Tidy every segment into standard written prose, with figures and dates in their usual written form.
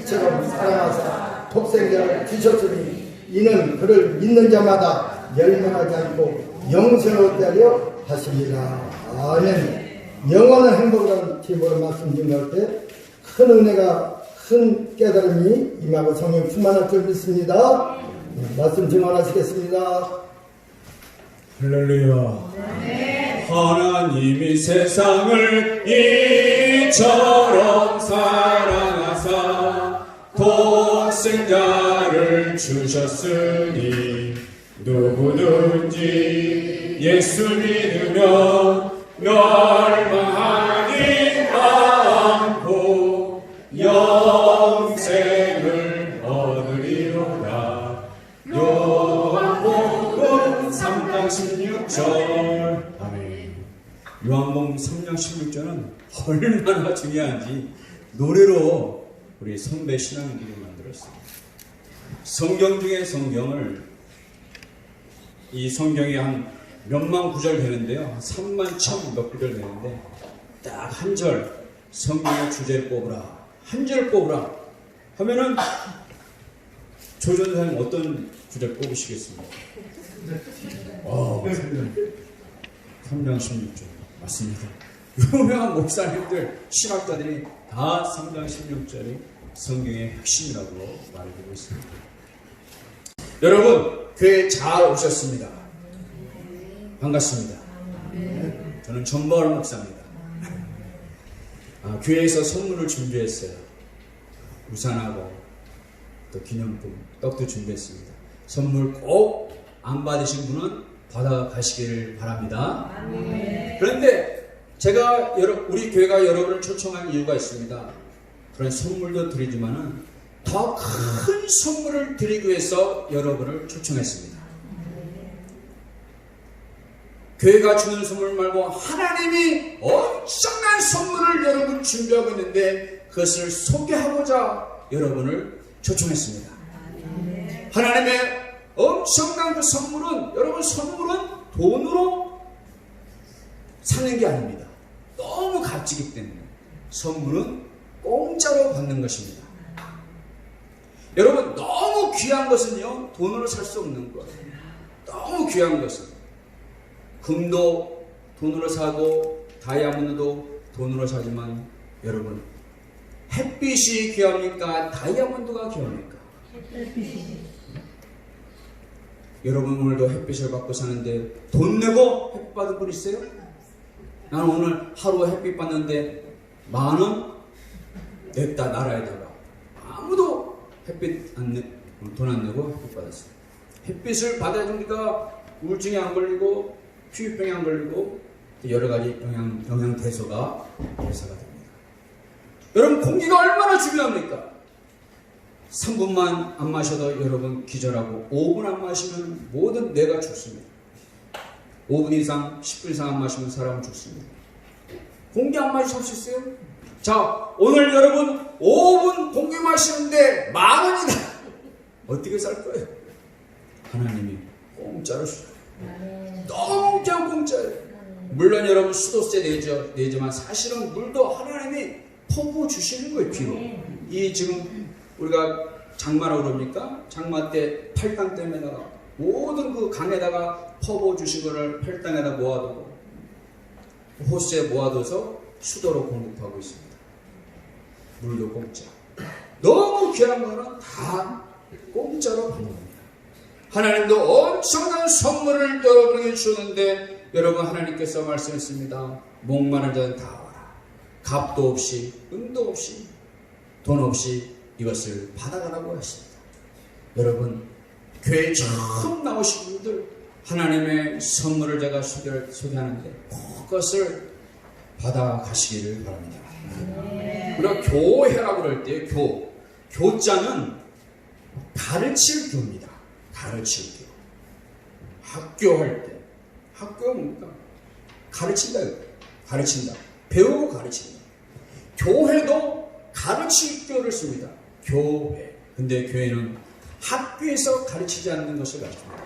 이처럼 사랑하사 독생자를 주셨으니 이는 그를 믿는 자마다 멸망하지 않고 영생을 얻게 하려 하십니다. 아멘. 영원한 행복이라는 제목으로 말씀 증거할 때 큰 은혜가 큰 깨달음이 임하고 성령 충만할 줄 믿습니다. 말씀 증언하시겠습니다. 할렐루야. 하나님이 세상을 이처럼 사랑하사 독생자를 주셨으니 누구든지 예수 믿으면 멸망하지 않고 영생을 얻으리로다. 요한복음 3장 16절. 아멘. 요한복음 3장 16절은 얼마나 중요한지 노래로 우리 선배 신앙인들이 만들었습니다. 성경 중에 성경을, 이 성경이 한 몇만 구절 되는데요, 한 3만 1,000 몇 구절 되는데 딱 한 절 성경의 주제를 뽑으라, 한 절 뽑으라 하면은 조전사님 어떤 주제를 뽑으시겠습니까? 3장 16절 맞습니다. 유명한 목사님들, 신학자들이 다 3장 16절이 성경의 핵심이라고 말해주고 있습니다. 여러분, 교회 잘 오셨습니다. 반갑습니다. 저는 전보할 목사입니다. 교회에서 선물을 준비했어요. 우산하고 또 기념품, 떡도 준비했습니다. 선물 꼭 안 받으신 분은 받아가시기를 바랍니다. 그런데 제가 우리 교회가 여러분을 초청한 이유가 있습니다. 그런 선물도 드리지만은 더 큰 선물을 드리기 위해서 여러분을 초청했습니다. 교회가 주는 선물 말고 하나님이 엄청난 선물을 여러분 준비하고 있는데 그것을 소개하고자 여러분을 초청했습니다. 하나님의 엄청난 그 선물은, 여러분, 선물은 돈으로 사는 게 아닙니다. 너무 값지기 때문에 선물은 공짜로 받는 것입니다. 여러분, 너무 귀한 것은요, 돈으로 살 수 없는 거예요. 너무 귀한 것은 금도 돈으로 사고 다이아몬드도 돈으로 사지만 여러분, 햇빛이 귀합니까? 다이아몬드가 귀합니까? 햇빛이. 여러분, 오늘도 햇빛을 받고 사는데 돈 내고 햇빛 받은 분 있어요? 나는 오늘 하루 햇빛 받는데 10,000원 냈다, 나라에다가. 아무도 햇빛 돈 안 내고 햇빛 받았어요. 햇빛을 받아야 우리가 우울증에 안 걸리고 피부병에 안 걸리고 여러 가지 영양 대사가 됩니다. 여러분, 공기가 얼마나 중요합니까? 3분만 안 마셔도 여러분 기절하고 5분 안 마시면 모든 뇌가 죽습니다. 5분 이상, 10분 이상 안 마시면 사람은 죽습니다. 공기 안 마실 수 있어요? 자, 오늘 여러분 5분 공기 마시는데 10,000원이다. 어떻게 살 거예요? 하나님이 공짜로 주셔요. 너무 그냥 공짜예요. 물론 여러분 수도세 내지만 사실은 물도 하나님이 퍼부어 주시는 거예요. 비로. 이 지금 우리가 장마라고 그럽니까? 장마 때 팔당 댐에다가 모든 그 강에다가 퍼부어 주신 거를 팔당에다 모아두고 호수에 모아둬서 수도로 공급하고 있습니다. 물도 공짜. 너무 귀한 거는 다 공짜로 받는 겁니다. 하나님도 엄청난 선물을 여러분에게 주는데 여러분, 하나님께서 말씀했습니다. 목마른 자는 다 와라. 값도 없이 은도 없이 돈 없이 이것을 받아가라고 하십니다. 여러분, 교회에 처음 나오신 분들 하나님의 선물을 제가 소개하는데 그것을 받아가시기를 바랍니다. 우리가 교회라고 그럴 때 교자는 가르칠 교입니다. 가르칠 교. 학교할 때 학교가 뭡니까? 가르친다. 가르친다. 배우고 가르친다. 교회도 가르칠 교를 씁니다. 교회. 근데 교회는 학교에서 가르치지 않는 것을 가르칩니다.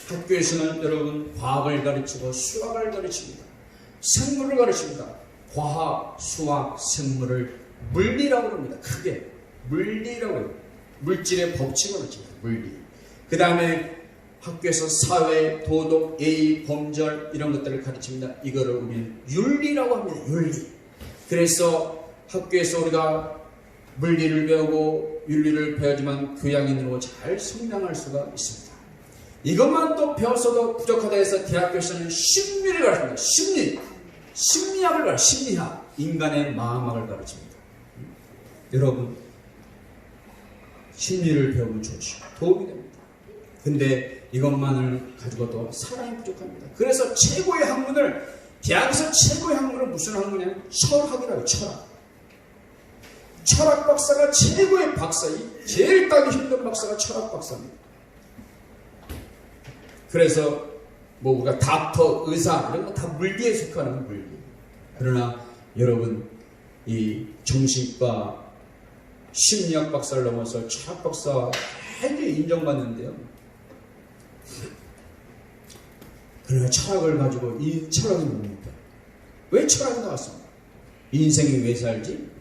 학교에서는 여러분 과학을 가르치고 수학을 가르칩니다. 생물을 가르칩니다. 과학, 수학, 생물을 물리라고 합니다. 크게. 물리라고 해요. 물질의 법칙을 가르칩니다. 물리. 그 다음에 학교에서 사회, 도덕, 예의, 범절 이런 것들을 가르칩니다. 이거를 우리는 윤리라고 합니다. 윤리. 그래서 학교에서 우리가 물리를 배우고 윤리를 배우지만 교양인으로 잘 성장할 수가 있습니다. 이것만 또 배웠어도 부족하다 해서 대학교에서는 심리를 가르칩니다. 심리학을 가르칩니다. 심리학. 인간의 마음학을 가르칩니다. 여러분, 심리를 배우면 좋죠. 도움이 됩니다. 근데 이것만을 가지고도 사람이 부족합니다. 그래서 최고의 학문을, 대학에서 최고의 학문은 무슨 학문이냐면 철학이라고 해요. 철학. 철학 박사가 최고의 박사, 제일 따기 힘든 박사가 철학 박사입니다. 그래서 뭐 우리가 닥터, 의사 이런 거 다 물리에 속하는 물리. 그러나 여러분, 이 정신과 심리학 박사를 넘어서 철학 박사 굉장히 인정받는데요. 그러나 철학을 가지고, 이 철학이 뭡니까? 왜 철학이 나왔습니까? 인생이 왜 살지?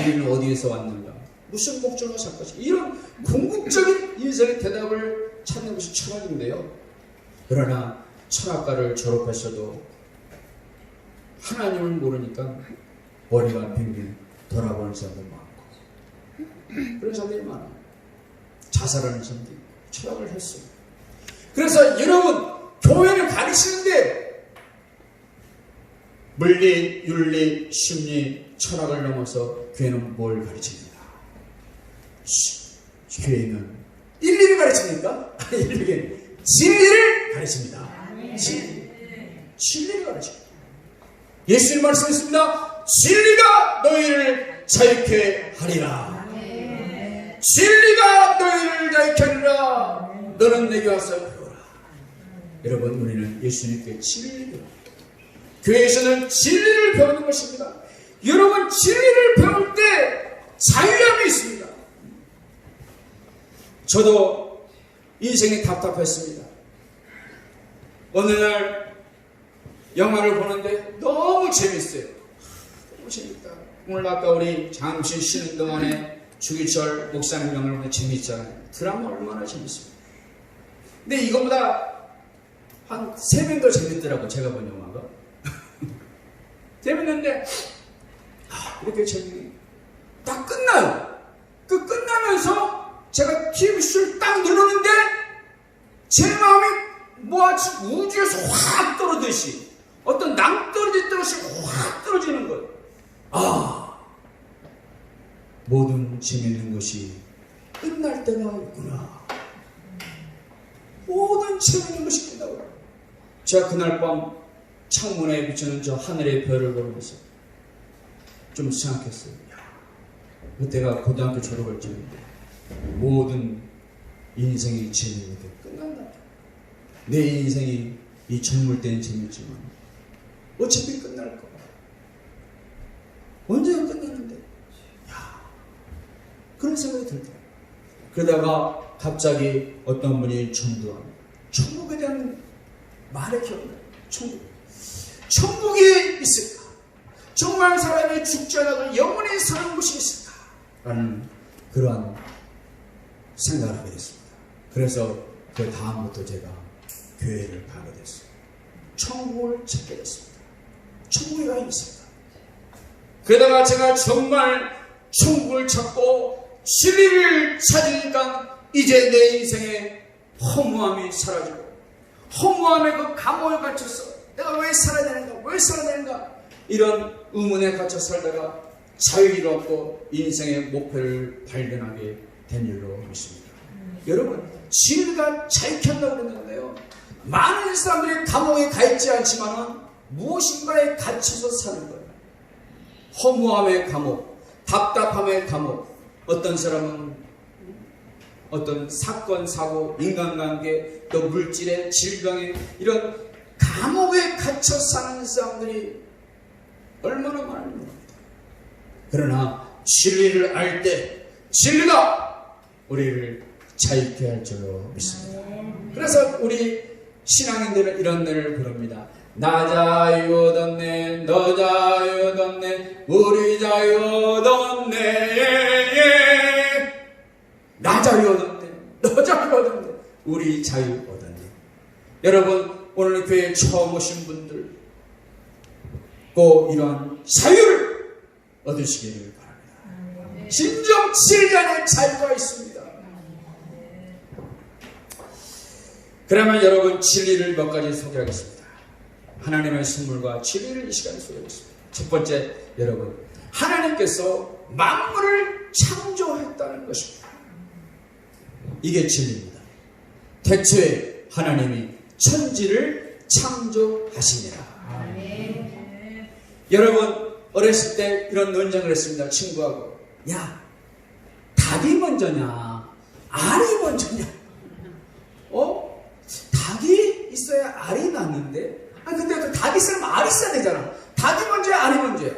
우리는 어디에서 왔는가? 무슨 목적으로 살 것인가? 이런 궁극적인 인생의 대답을 찾는 것이 철학인데요. 그러나 철학과를 졸업했어도 하나님을 모르니까 머리가 빙빙 돌아보는 사람들 많고, 그런 사람들이 많아요. 자살하는 사람들이 철학을 했어요. 그래서 여러분, 교회를 가르치는데 물리, 윤리, 심리, 철학을 넘어서 교회는 뭘 가르칩니까? 교회는 인리를 가르칩니까? 진리를 가르칩니다. 진리를 가르칩니다. 예수님 말씀했습니다. 진리가 너희를 자유케 하리라. 진리가 너희를 자유케 하리라. 너는 내게 와서 배우라. 여러분, 우리는 예수님께 진리를 배웁니다. 교회에서는 진리를 배우는 것입니다. 여러분, 진리를 배울 때 자유함이 있습니다. 저도 인생이 답답했습니다. 어느 날 영화를 보는데 너무 재밌어요. 너무 재밌다. 오늘 아까 우리 잠시 쉬는 동안에 주기철 목사님 영화를 보면 재밌잖아요. 드라마 얼마나 재밌습니다. 근데 이거보다 한 3배 더 재밌더라고요. 제가 본 영화가. 재밌는데 이렇게 재밌게 딱 끝나요. 그 끝나면서 제가 TV쇼를 딱 누르는데 제 마음이 뭐하지 우주에서 확 떨어지듯이, 어떤 낭떠러지 떨어지듯이 확 떨어지는 거예요. 모든 재밌는 것이 끝날 때가 있구나. 모든 재밌는 것이 끝나고. 제가 그날 밤 창문에 비치는 저 하늘의 별을 보면서 좀 생각했어요. 그때가 고등학교 졸업할 적인데 모든 인생이 재미있게 끝난다. 내 인생이 이 젊을 때는 재밌지만 어차피 끝날 거야. 언제가 끝났는데? 그런 생각이 들더라고요. 그러다가 갑자기 어떤 분이 전도합니다. 천국에 대한 말의 기억나요. 천국이 있을까? 정말 사람이 죽지 않아도 영원히 사는 곳이 있을까? 라는 그러한 생각을 하게 됐습니다. 그래서 그 다음부터 제가 교회를 가게 됐어요. 천국을 찾게 됐습니다. 천국에 가 있습니다. 그러다가 제가 정말 천국을 찾고 진리를 찾으니까 이제 내 인생의 허무함이 사라지고, 허무함의 그 감옥에 갇혀서 내가 왜 살아야 되는가 이런 의문에 갇혀 살다가 자유를 얻고 인생의 목표를 발견하게 된 일로 믿습니다. 여러분, 진리가 자유케 한다고 그랬는데요, 많은 사람들이 감옥에 가 있지 않지만 무엇인가에 갇혀서 사는 거예요. 허무함의 감옥, 답답함의 감옥, 어떤 사람은 어떤 사건, 사고, 인간관계, 또 물질의 질병의 이런 감옥에 갇혀 사는 사람들이 얼마나 많습니까? 그러나 진리를 알 때 진리가 우리를 자유케 할 줄로 믿습니다. 그래서 우리 신앙인들은 이런 노래를 부릅니다. 나 자유 얻었네, 너 자유 얻었네, 우리 자유 얻었네. 우리 자유 얻었니? 여러분, 오늘 교회에 처음 오신 분들 꼭 이러한 자유를 얻으시기를 바랍니다. 진정 진리안에 자유가 있습니다. 그러면 여러분, 진리를 몇 가지 소개하겠습니다. 하나님의 선물과 진리를 이 시간에 소개하겠습니다. 첫 번째, 여러분, 하나님께서 만물을 창조했다는 것입니다. 이게 진리입니다. 태초에 하나님이 천지를 창조하시니라. 여러분, 어렸을 때 이런 논쟁을 했습니다. 친구하고. 야, 닭이 먼저냐 알이 먼저냐? 닭이 있어야 알이 낳는데? 아니 근데 또 닭이 있으면 알이 있어야 되잖아. 닭이 먼저야 알이 먼저야?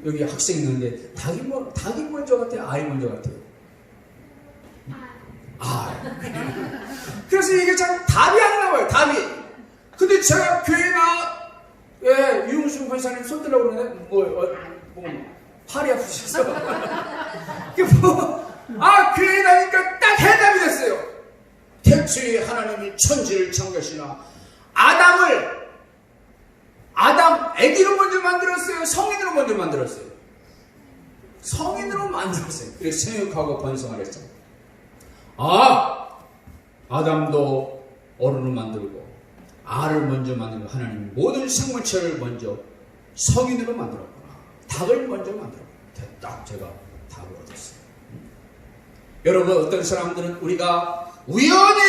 여기 학생 있는데 닭이 먼저 같아요? 알이 먼저 같아요? 그래서 이게 참 답이 안 나와요. 답이. 근데 제가 교회나 유흥수 권사님 손 들라고 그러는데 팔이 아프셨어? 교회 다니까 딱 해답이 됐어요. 태초에 하나님이 천지를 창조하시나 아담 애기로 먼저 만들었어요? 성인으로 먼저 만들었어요? 성인으로 만들었어요. 그래서 생육하고 번성을 했잖아요. 아담도 어른을 만들고 알을 먼저 만들고 하나님 모든 생물체를 먼저 성인으로 만들었구나. 닭을 먼저 만들었구나. 딱 제가 답을 얻었어요. 여러분, 어떤 사람들은 우리가 우연히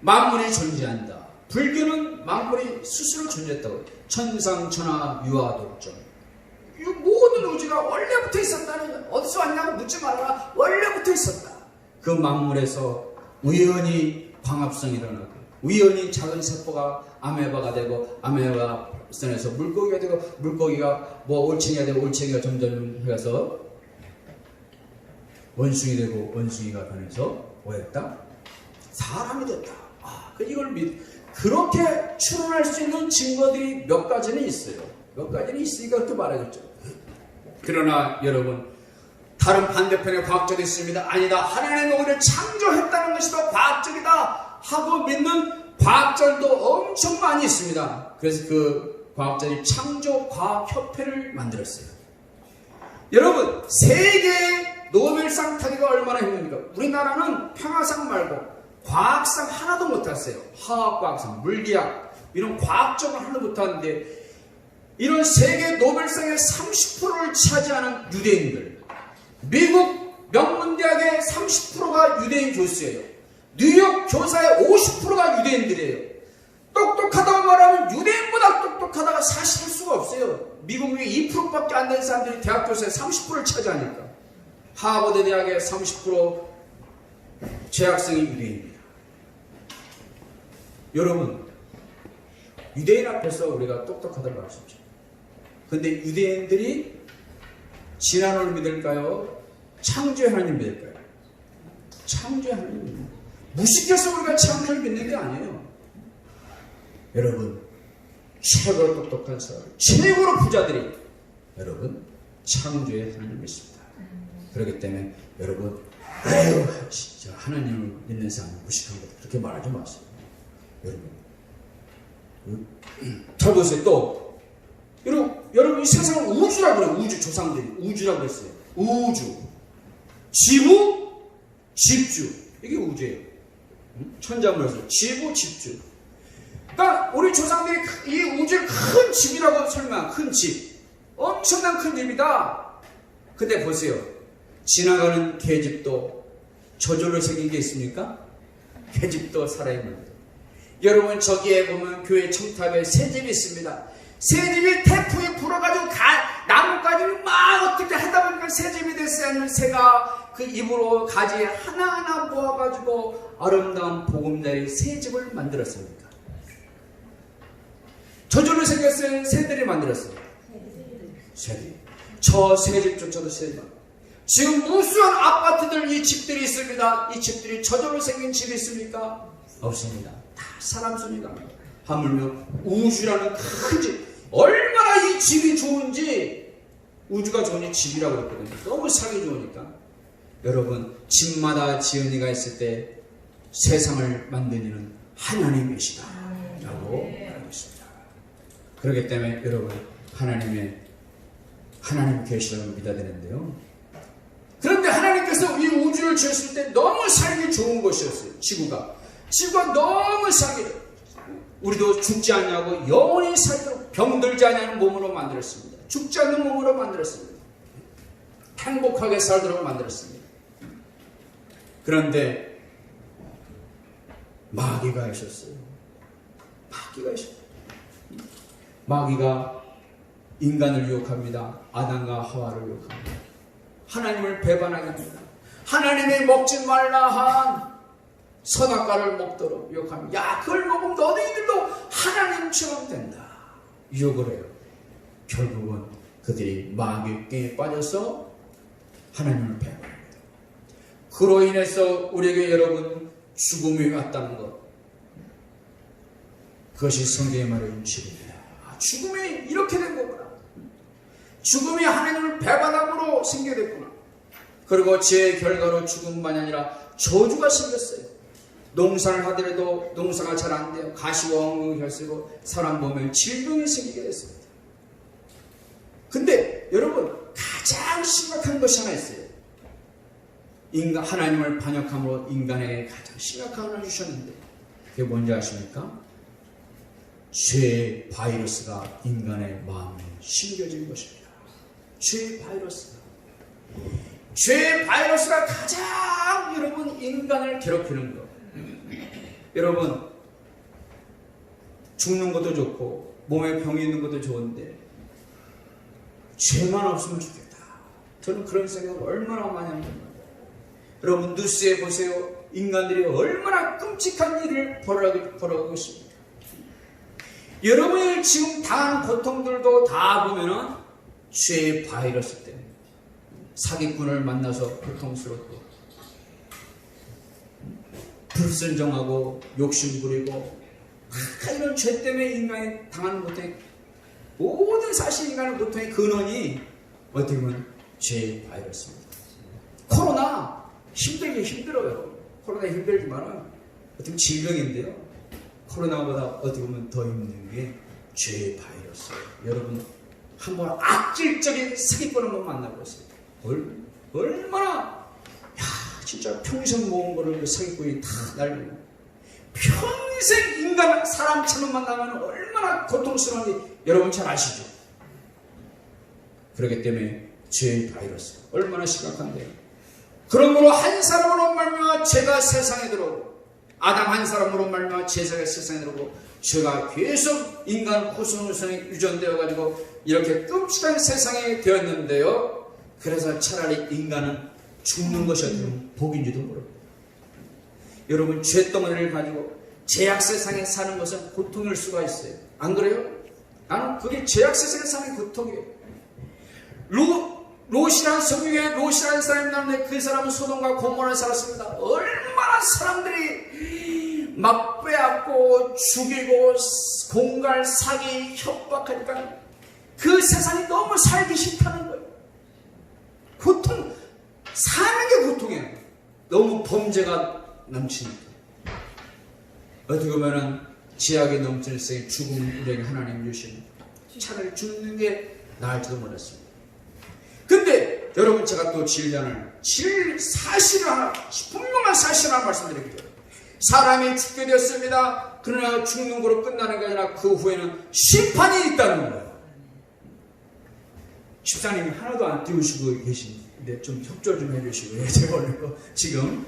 만물이 존재한다. 불교는 만물이 스스로 존재했다고. 천상천하 유아독존. 이 모든 우주가 원래부터 있었다는 거야. 어디서 왔냐고 묻지 말아라. 원래부터 있었다. 그 만물에서 우연히 광합성이 일어나고 우연히 작은 세포가 아메바가 되고 아메바가 선에서 물고기가 되고 물고기가 올챙이가 되고 올챙이가 점점 해서 원숭이 되고 원숭이가 변해서 뭐였다? 사람이 됐다. 이걸 그렇게 추론할 수 있는 증거들이 몇 가지는 있어요. 몇 가지는 있으니까 또 말하겠죠. 그러나 여러분, 다른 반대편에 과학자도 있습니다. 아니다. 하나님은 우리를 창조했다는 것이 더 과학적이다 하고 믿는 과학자들도 엄청 많이 있습니다. 그래서 그 과학자들이 창조과학협회를 만들었어요. 여러분, 세계의 노벨상 타기가 얼마나 힘듭니까? 우리나라는 평화상 말고 과학상 하나도 못했어요. 화학과학상, 물리학 이런 과학적으로 하나도 못하는데 이런 세계 노벨상의 30%를 차지하는 유대인들, 미국 명문대학의 30%가 유대인 교수예요. 뉴욕 교사의 50%가 유대인들이에요. 똑똑하다고 말하면 유대인보다 똑똑하다가 사실 할 수가 없어요. 미국에 2%밖에 안 되는 사람들이 대학 교사의 30%를 차지하니까. 하버드 대학의 30% 재학생이 유대인입니다. 여러분, 유대인 앞에서 우리가 똑똑하다고 할 수 없죠. 근데 유대인들이 진화론을 믿을까요? 창조의 하나님 믿을까요? 창조의 하나님 믿는. 무식해서 우리가 창조를 믿는 게 아니에요. 여러분, 최고로 똑똑한 사람, 최고로 부자들이 여러분 창조의 하나님 믿습니다. 그렇기 때문에 여러분, 아유 진짜 하나님을 믿는 사람 무식한 것 그렇게 말하지 마세요. 여러분, 잘 보세요. 또 여러분, 이 세상을 우주라고 그래요. 우주 조상들이 우주라고 그랬어요. 우주, 지구, 집주, 이게 우주예요. 천자문에서 지구, 집주. 그러니까 우리 조상들이 이 우주를 큰 집이라고 설명한 큰 집, 엄청난 큰 집이다. 근데 보세요, 지나가는 개집도 저절로 생긴 게 있습니까? 개집도 살아있는. 여러분, 저기에 보면 교회 첨탑에 새집이 있습니다. 새집이 태풍이 불어가지고 나뭇가지를 막 어떻게 하다 보니까 새집이 됐어요. 아니면 새가 그 입으로 가지 하나하나 모아가지고 아름다운 보금자리 새집을 만들었습니까? 저절로 생겼어요? 새들이 만들었어요? 새들이. 저 새집조차도 새들이. 지금 무수한 아파트들, 이 집들이 있습니다. 이 집들이 저절로 생긴 집이 있습니까? 없습니다. 다 사람 손이다. 하물며 우주라는 큰 집. 얼마나 이 집이 좋은지, 우주가 좋으니 집이라고 했거든요. 너무 살기 좋으니까. 여러분, 집마다 지은이가 있을 때 세상을 만드는 하나님이시다 라고 말하고 있습니다. 그렇기 때문에 여러분 하나님 계시다고 믿어야 되는데요. 그런데 하나님께서 이 우주를 지었을 때 너무 살기 좋은 곳이었어요. 지구가 너무 살기, 우리도 죽지 않냐고 영원히 살도록 병들지 않는 몸으로 만들었습니다. 죽지 않는 몸으로 만들었습니다. 행복하게 살도록 만들었습니다. 그런데 마귀가 있었어요. 마귀가 인간을 유혹합니다. 아담과 하와를 유혹합니다. 하나님을 배반하게 합니다. 하나님이 먹지 말라 한 선악과를 먹도록 유혹합니다. 야, 그걸 먹으면 너희들도 하나님처럼 된다. 유혹을 해요. 결국은 그들이 마귀에 빠져서 하나님을 배반합니다. 그로 인해서 우리에게 여러분 죽음이 왔다는 것, 그것이 성경에 말하는 진리입니다. 죽음이 이렇게 된 거구나. 죽음이 하나님을 배반함으로 생겨됐구나. 그리고 제 결과로 죽음만이 아니라 저주가 생겼어요. 농사를 하더라도 농사가 잘 안 돼요. 가시와 엉겅이 혈쓰고 사람 보면 질병이 생기게 됐습니다. 근데 여러분 가장 심각한 것이 하나 있어요. 하나님을 반역함으로 인간에게 가장 심각한 하나를 주셨는데 그게 뭔지 아십니까? 죄의 바이러스가 인간의 마음에 심겨진 것입니다. 죄의 바이러스가 가장 여러분 인간을 괴롭히는 것. 여러분 죽는 것도 좋고 몸에 병이 있는 것도 좋은데 죄만 없으면 좋겠다. 저는 그런 생각을 얼마나 많이 합니다. 여러분 뉴스에 보세요. 인간들이 얼마나 끔찍한 일을 벌어가고 있습니다. 여러분이 지금 당한 고통들도 다 보면은 죄의 바이러스 때문에 사기꾼을 만나서 고통스럽고 불순종하고 욕심부리고 이런 죄 때문에 인간이 당하는 고통이, 모든 사실 인간의 고통의 근원이 어떻게 보면 죄의 바이러스입니다. 코로나 힘들어요. 코로나 힘들지만 어떻게 질병인데요. 코로나보다 어떻게 보면 더 힘든 게 죄의 바이러스예요. 여러분 한번 악질적인 사기꾼 한번 만나보세요. 얼마나 진짜 평생 모은 거를 사기꾼이 다 날리고 평생 인간 사람처럼 만나면 얼마나 고통스러운지 여러분 잘 아시죠? 그렇기 때문에 죄의 바이러스 얼마나 심각한데요. 그러므로 한 사람으로 말미암아 죄가 세상에 들어오고 아담 한 사람으로 말미암아 죄가 세상에 들어오고 죄가 계속 인간 후손에 유전되어 가지고 이렇게 끔찍한 세상에 되었는데요. 그래서 차라리 인간은 죽는 것이 어떻게 복인지도 모릅니다. 여러분 죄덩어리를 가지고 죄악 세상에 사는 것은 고통일 수가 있어요. 안 그래요? 나는 그게 죄악 세상에 사는 고통이에요. 롯이라는 성경에 롯이라는 사람이 나오는데 그 사람은 소돔과 고모라에 살았습니다. 얼마나 사람들이 막 빼앗고 죽이고 공갈 사기 협박하니까 그 세상이 너무 살기 싫다는 거예요. 고통, 사는 게 고통이에요. 너무 범죄가 넘치니까. 어떻게 보면은 죄악이 넘치는 세상에 죽음을 우리에게 하나님 주시는, 차라리 죽는 게 나을지도 몰랐습니다. 근데 여러분 제가 또 사실을 하나, 분명한 사실을 하나 말씀드릴게요. 사람이 죽게 되었습니다. 그러나 죽는 거로 끝나는 게 아니라 그 후에는 심판이 있다는 거예요. 집사님이 하나도 안 띄우시고 계신데 좀 협조 좀 해주시고요. 제가 오늘 지금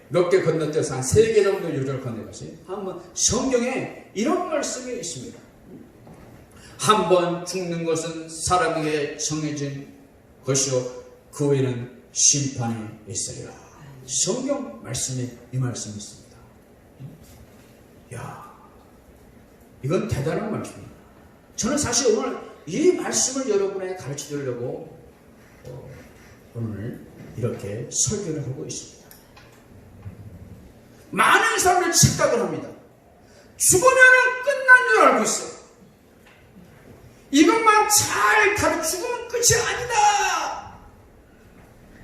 몇 개 건너뛰어서 한 3개 정도 요절 건너갔어요. 한번 성경에 이런 말씀이 있습니다. 한번 죽는 것은 사람에게 정해진 것이요 그 후에는 심판이 있으리라. 성경 말씀에 이 말씀이 있습니다. 이건 대단한 말씀입니다. 저는 사실 오늘 이 말씀을 여러분에게 가르쳐 주려고 오늘 이렇게 설교를 하고 있습니다. 많은 사람들이 착각을 합니다. 죽으면 끝난 줄 알고 있어요. 이것만 잘 가르치면 끝이 아니다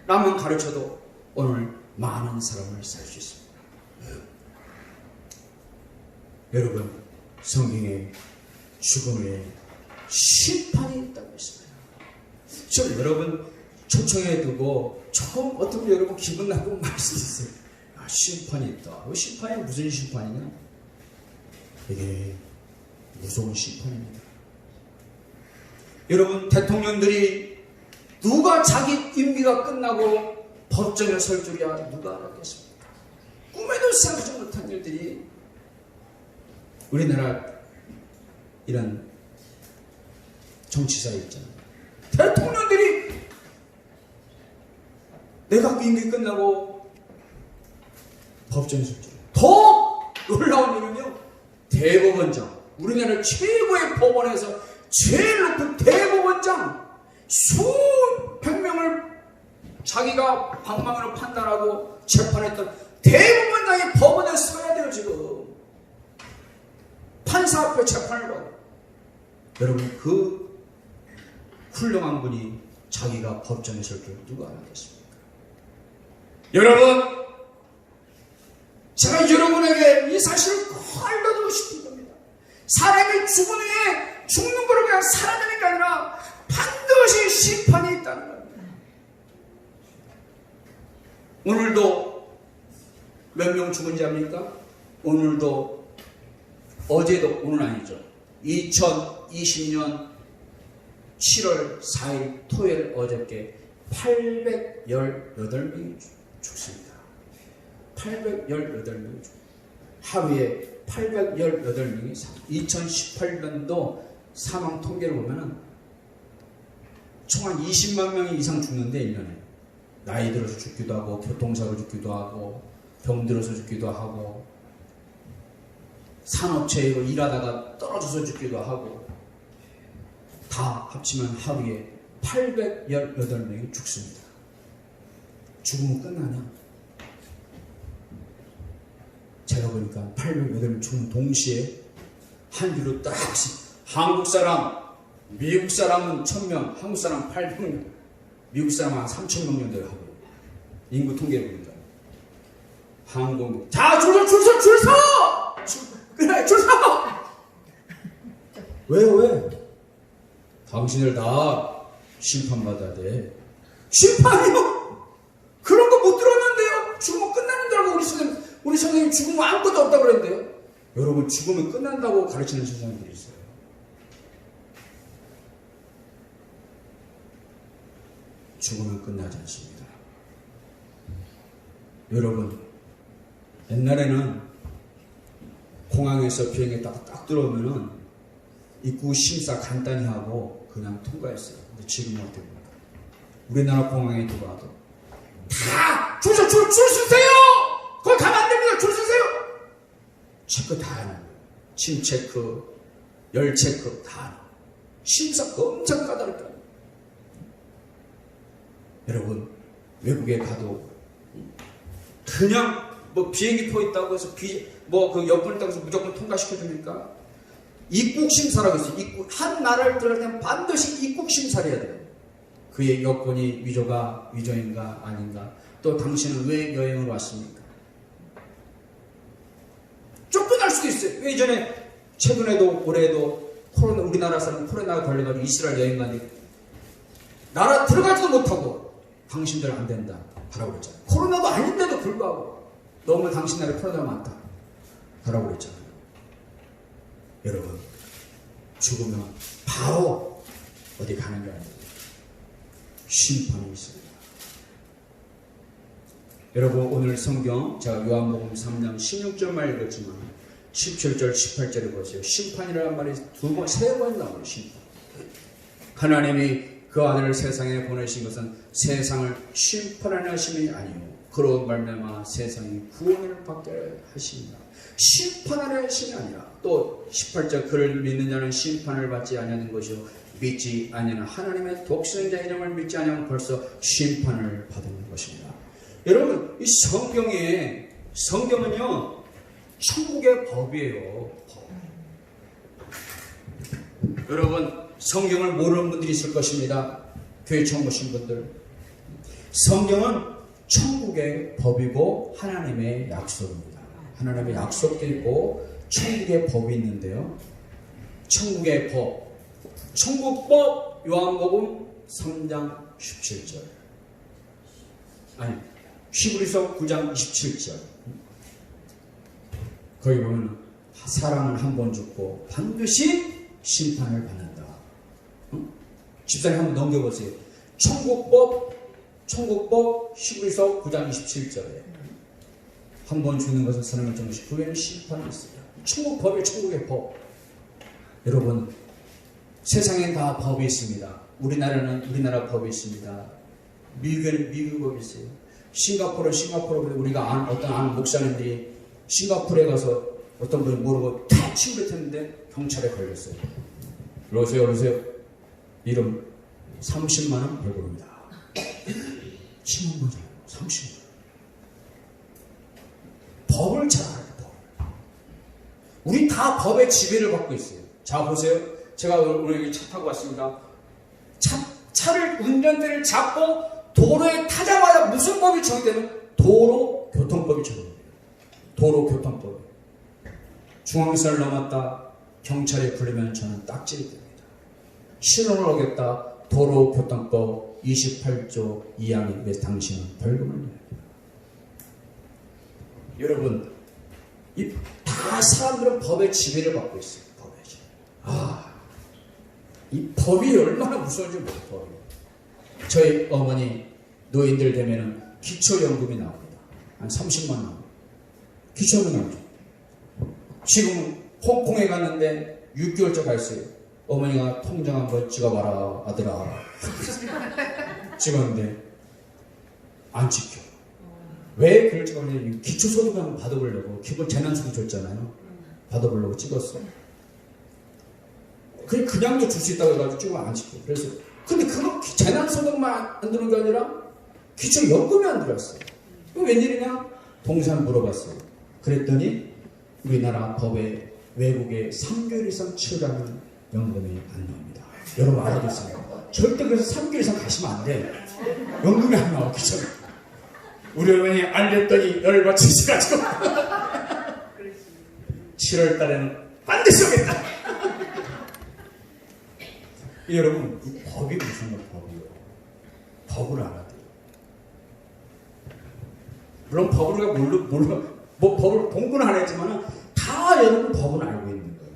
라면 가르쳐도 오늘 많은 사람을 살 수 있습니다. 여러분, 성경에 죽음에 심판이 있다고 했습니다. 저 여러분 초청해 두고 조금 어떻게 여러분 기분 나쁘고 말 수 있어요. 아, 심판이 있다. 심판이 무슨 심판이냐? 이게 무서운 심판입니다. 여러분, 대통령들이 누가 자기 임기가 끝나고 법정에 설 줄이야 누가 알았겠습니까? 꿈에도 생각하지 못한 일들이 우리나라 이런 정치사에 있잖아요. 대통령들이 내각 임기 끝나고 법정에 설 줄이야. 더 놀라운 일은요, 대법원장, 우리나라 최고의 법원에서 제일 높은 대법원장 수백 명을 자기가 방망이로 판단하고 재판했던 대법원장이 법원에 서야 돼요. 지금 판사 앞에 재판을 받고. 여러분, 그 훌륭한 분이 자기가 법정에 설 줄 누가 알았겠습니까? 여러분, 제가 여러분에게 이 사실을 꼭 알려주고 싶은 겁니다. 사람이 죽은 후에 죽는 거로 그냥 사라지는 게 아니라 반드시 심판이 있다는 겁니다. 오늘도 몇 명 죽은지 압니까? 오늘도, 어제도, 오늘 아니죠. 2020년 7월 4일 토요일 어저께 818명이 죽습니다. 818명이 하루에 818명이 2018년도 사망 통계를 보면은 총 한 20만 명이 이상 죽는데 1년에 나이 들어서 죽기도 하고 교통사고 죽기도 하고 병 들어서 죽기도 하고 산업체로 일하다가 떨어져서 죽기도 하고 다 합치면 하루에 818명이 죽습니다. 죽으면 끝나냐? 제가 보니까 808명 죽는 동시에 한 줄로 딱 한국 사람, 미국 사람은 1000명, 한국 사람 800명, 미국 사람 한 3000명 정도 하고 인구 통계를 보니까 항공 자 줄 서! 그래 줄 서! 왜요 왜? 당신들 다 심판받아야 돼. 심판이요? 그런 거 못 들었는데요? 죽으면 끝나는 줄 알고 우리 선생님 죽으면 아무것도 없다고 그랬는데요? 여러분, 죽으면 끝난다고 가르치는 선생님들이 있어요. 죽으면 끝나지 않습니다. 여러분, 옛날에는 공항에서 비행기 딱 들어오면은 입구 심사 간단히 하고 그냥 통과했어요. 근데 지금은 어떻게 보니까 우리나라 공항에 들어와도 다 줄 서세요! 거기 가면 안 됩니다. 줄 서세요! 체크 다 하는 거예요. 침 체크, 열 체크 다 하는 거예요. 심사가 엄청 까다롭다. 여러분, 외국에 가도 그냥 뭐 비행기표 있다고 해서 그 여권 있다고 해서 무조건 통과시켜줍니까? 입국 심사라고 했어요. 한 나라를 들어가면 반드시 입국 심사를 해야 돼요. 그의 여권이 위조인가 아닌가, 또 당신은 왜 여행을 왔습니까? 쫓겨날 수도 있어요. 왜 이전에 최근에도 올해도 우리나라 사람 코로나가 걸려가지고 이스라엘 여행 갔는데 나라 들어가지도 못하고 당신들 안 된다 하라고 그랬잖아요. 코로나도 아닌데도 불구하고 너무 당신 나라에 코로나가 많다 하라고 그랬잖아요. 여러분, 죽으면 바로 어디 가는 게 아니에요. 심판이 있습니다. 여러분, 오늘 성경 제가 요한복음 3장 16절만 읽었지만 17절, 18절에 보세요. 심판이라는 말이 세 번 나와요. 심판. 하나님이 그 아들을 세상에 보내신 것은 세상을 심판하려 하심이 아니요 그로 말미암아 세상이 구원을 받게 하십니다. 심판하려 하심이 아니라, 또 18절 그를 믿는 자는 심판을 받지 아니하는 것이요 믿지 아니하는 하나님의 독생자 이름을 믿지 아니하면 벌써 심판을 받는 것입니다. 여러분, 이 성경은요 천국의 법이에요. 법. 여러분, 성경을 모르는 분들이 있을 것입니다. 교회 처음 오신 분들. 성경은 천국의 법이고 하나님의 약속입니다. 하나님의 약속도 있고 천국의 법이 있는데요. 천국의 법, 천국법 요한복음 3장 17절, 아니 히브리서 9장 27절. 거기 보면 사람은 한 번 죽고 반드시 심판을 받는다. 집사님 한번 넘겨보세요. 천국법 히브리서 9장 27절에 한 번 죽는 것은 사람의 정식, 후에는 심판이 있습니다. 천국법이 천국의 법. 여러분, 세상엔 다 법이 있습니다. 우리나라는 우리나라 법이 있습니다. 미국에는 미국 법이 있어요. 싱가포르는 싱가포르. 우리가 어떤 아는 목사님들이 싱가포르에 가서 어떤 분이 모르고 탁 치우려 했는데 경찰에 걸렸어요. 그러세요. 이름 30만 원 벌금입니다. 치는 거잖아요. 30만 원. 법을 잘 알아요. 법. 우리 다 법의 지배를 받고 있어요. 자, 보세요. 제가 오늘 여기 차 타고 왔습니다. 차를 운전대를 잡고 도로에 타자마자 무슨 법이 적용되면 도로교통법이 적용돼요. 도로교통법. 중앙선을 넘었다 경찰에 부르면 저는 딱지를 듭니다. 신호를 어겼다 도로교통법 28조 2항에 의해서 당신은 벌금을 내야 합니다. 여러분, 다 사람들은 법의 지배를 받고 있어요. 법의 지배. 이 법이 얼마나 무서운지 몰라요. 법이. 저희 어머니 노인들 되면은 기초연금이 나옵니다. 한 30만 원. 기초연금 나오죠. 지금 홍콩에 갔는데 6개월째 가 있어요. 어머니가 통장 한번 찍어봐라 아들아. 찍었는데 안 찍혀. 왜 그걸 찍었냐면 기초소득을 한번 받아보려고, 기본 재난소득 줬잖아요. 받아보려고 찍었어. 그냥도 줄 수 있다고 해가지고 찍으면 안 찍혀. 그래서 근데 그거 재난소득만 안 들어온 게 아니라 기초연금이 안 들어왔어요. 웬일이냐? 동산 물어봤어요. 그랬더니 우리나라 법에 외국에 3개월 이상 치료하는 연금이 안 나옵니다. 여러분 알아두세요. 절대 그래서 3개월 이상 가시면 안 돼. 연금이 안 나오기 전에. 우리 어머니 알렸더니 열받치셔가지고 7월 달에는 반드시 오겠다. 여러분, 이 법이 무슨 법이에요? 법을 알아야 돼요. 물론 법을 우리가 법을 공부는 안 했지만 다 여러분 법은 알고 있는 거예요.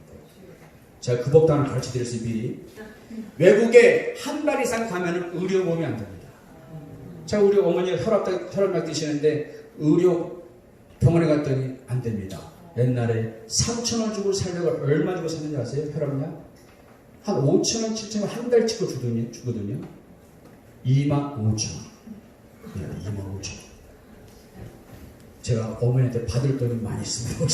제가 그 법도 하나 가르쳐 드렸어요. 미리. 외국에 한 달 이상 가면은 의료보험이 안 됩니다. 제가 우리 어머니가 혈압약 드시는데 의료 병원에 갔더니 안 됩니다. 옛날에 3,000원 주고 살려고 얼마 주고 샀는지 아세요? 혈압약? 한 5,000원, 7,000원 한 달 찍고 주거든요. 25,000원. 네, 25,000원. 제가 어머니한테 받을 돈이 많이 있습니다.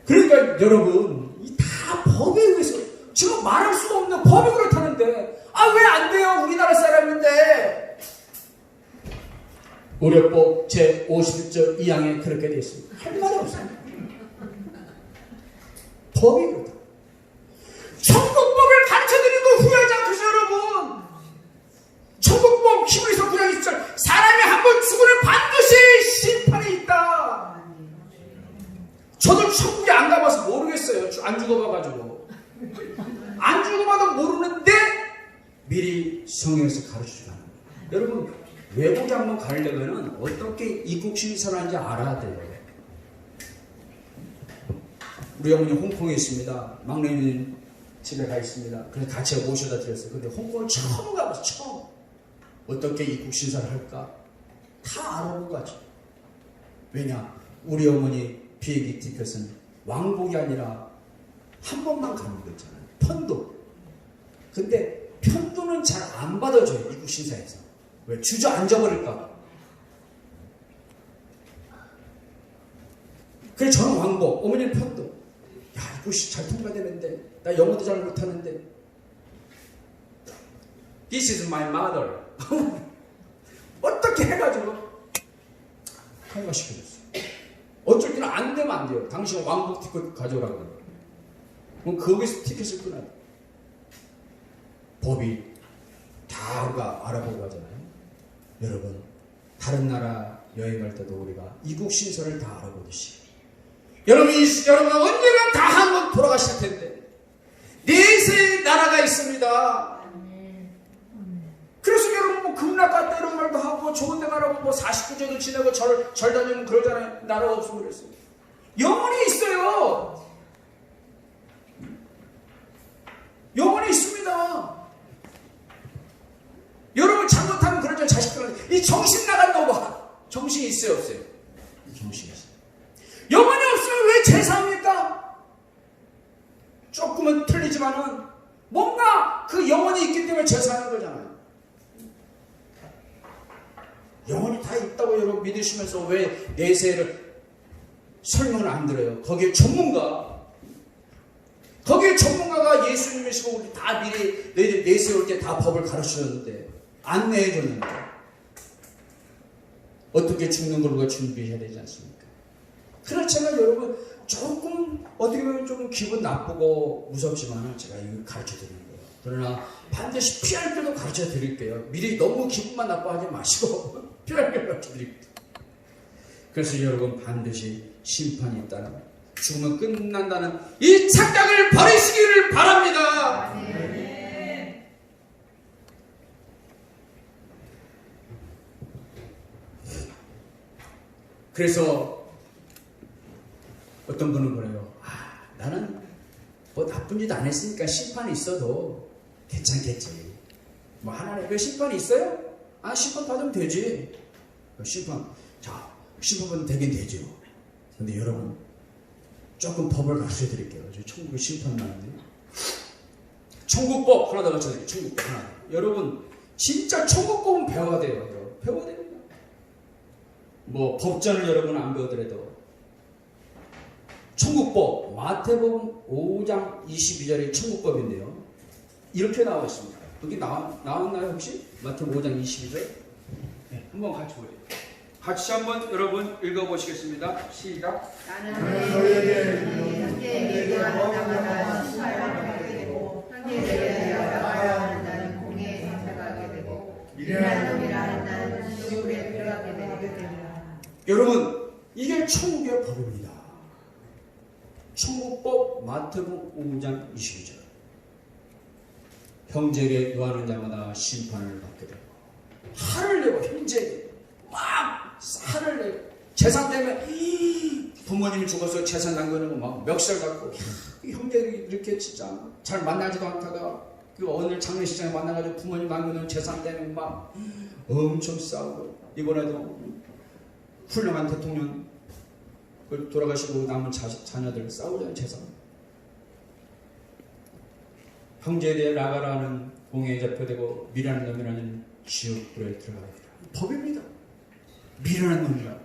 그러니까 여러분, 이 다 법에 의해서 지금 말할 수가 없는 법이 그렇다는데 왜 안 돼요? 우리나라 사람인데. 의료법 제51조 2항에 그렇게 되어 있습니다. 할 말이 없어요. 법이 그렇다. 천국법을 가르쳐드리는 거 후회하지 않겠어요, 여러분? 천국법 히브리서 9장 20절 사람이 한 번 죽으면 반드시 심판이 있다. 저도 천국에 안 가봐서 모르겠어요. 안 죽어봐가지고. 안 죽어봐도 모르는데 미리 성경에서 가르쳐주라는 거예요. 여러분, 외국에 한번 가려면 어떻게 입국심사를 하는지 알아야 돼요. 우리 어머니 홍콩에 있습니다. 막내님 집에 가 있습니다. 그래서 같이 모셔다 드렸어요. 근데 홍콩을 처음 가봤어요. 처음. 어떻게 입국심사를 할까? 다 알아보고 가죠. 왜냐? 우리 어머니 비행기 티켓은 왕복이 아니라 한 번만 가는 거 있잖아요. 편도. 근데 편도는 잘 안 받아줘요. 입국심사에서. 왜? 주저앉아버릴까? 그래 저는 왕복, 어머니는 편도. 야, 입국심 잘 통과되는데 나 영어도 잘 못하는데 This is my mother. 어떻게 해가지고 통과시켜줬어요. 어쩔 때는 안 되면 안 돼요. 당신 왕복 티켓 가져오라고 그래요. 그럼 거기서 티켓을 끊어요. 법이 다 우리가 알아보고 하잖아요. 여러분, 다른 나라 여행할 때도 우리가 이국 신서를 다 알아보듯이 여러분 언젠가 다 한번 돌아가실 텐데 내세의 나라가 있습니다. 그래서 여러분 뭐 극락 갔다 이런 말도 하고 좋은 데 가라고 뭐 49제도 지내고 절 다니면 그러잖아요. 나라가 없으면 그랬어요. 영혼이 있어요. 영혼이 있습니다. 여러분 잘못하면 그러죠. 자식들한테 이 정신 나간 거 봐. 정신이 있어요 없어요? 정신이 있어요. 영혼이 없으면 왜 제사합니까? 조금은 틀리지만은 뭔가 그 영혼이 있기 때문에 제사하는 거잖아요. 영혼이 다 있다고 여러분 믿으시면서 왜 내세를 설명을 안 들어요? 거기에 전문가가 예수님이시고 우리 다 미리 내세 올 때 다 법을 가르치셨는데 안내해 줬는데 어떻게 죽는 걸 우리가 준비해야 되지 않습니까? 그렇지만 여러분 조금 어떻게 보면 조금 기분 나쁘고 무섭지만은 제가 이거 가르쳐 드리는 거예요. 그러나 반드시 피할 때도 가르쳐 드릴게요. 미리 너무 기분만 나빠하지 마시고 피할 때 가르쳐 드릴게요. 그래서 여러분 반드시 심판이 있다는 죽으면 끝난다는 이 착각을 버리시기를 바랍니다. 그래서 어떤 분은 그래요. 나는 뭐 나쁜 짓 안 했으니까 심판이 있어도 괜찮겠지. 뭐 하나님 그 심판이 있어요? 심판 받으면 되지. 심판 받으면 되긴 되죠. 근데 여러분 조금 법을 가르쳐 드릴게요. 천국의 심판 나는데 천국법 하나 더 가르쳐 드릴게요. 천국법 하나. 여러분 진짜 천국법은 배워야 돼요. 여러분. 배워야 됩니다. 뭐 법전을 여러분 안 배우더라도 천국법 마태복음 5장 22절의 천국법인데요. 이렇게 나와 있습니다. 여기 나왔나요 혹시? 마태복음 5장 22절? 네, 한번 같이 보세요. 같이 한번 여러분 읽어보시겠습니다. 시작. 나는 너희에게 형제에게 나가다 시사하게 되고 형제에게 나가야 한다는 공의에 행사하게 되고 미련한 놈이라 한다는 시골에 들어가게 되리라. 여러분 이게 천국의 법입니다. 천국법 마태복음 5장 22절. 형제에게 요하는 자마다 심판을 받게 되고 화를 내고 형제에게 막 화를 내고 재산 때문에 부모님이 죽어서 재산 남겨놓고 막 멱살 갖고 형제들이 이렇게 진짜 잘 만나지도 않다가 그 어느 장례식장에 만나가지고 부모님 남겨놓은 재산 때문에 막 엄청 싸우고 이번에도 훌륭한 대통령 돌아가시고 남은 자녀들 싸우자는 재산 형제에 대해 나가라는 공회에 잡혀되고 미련한 놈이라는 지옥불에 들어가게 됩니다. 법입니다. 미련한 놈이라.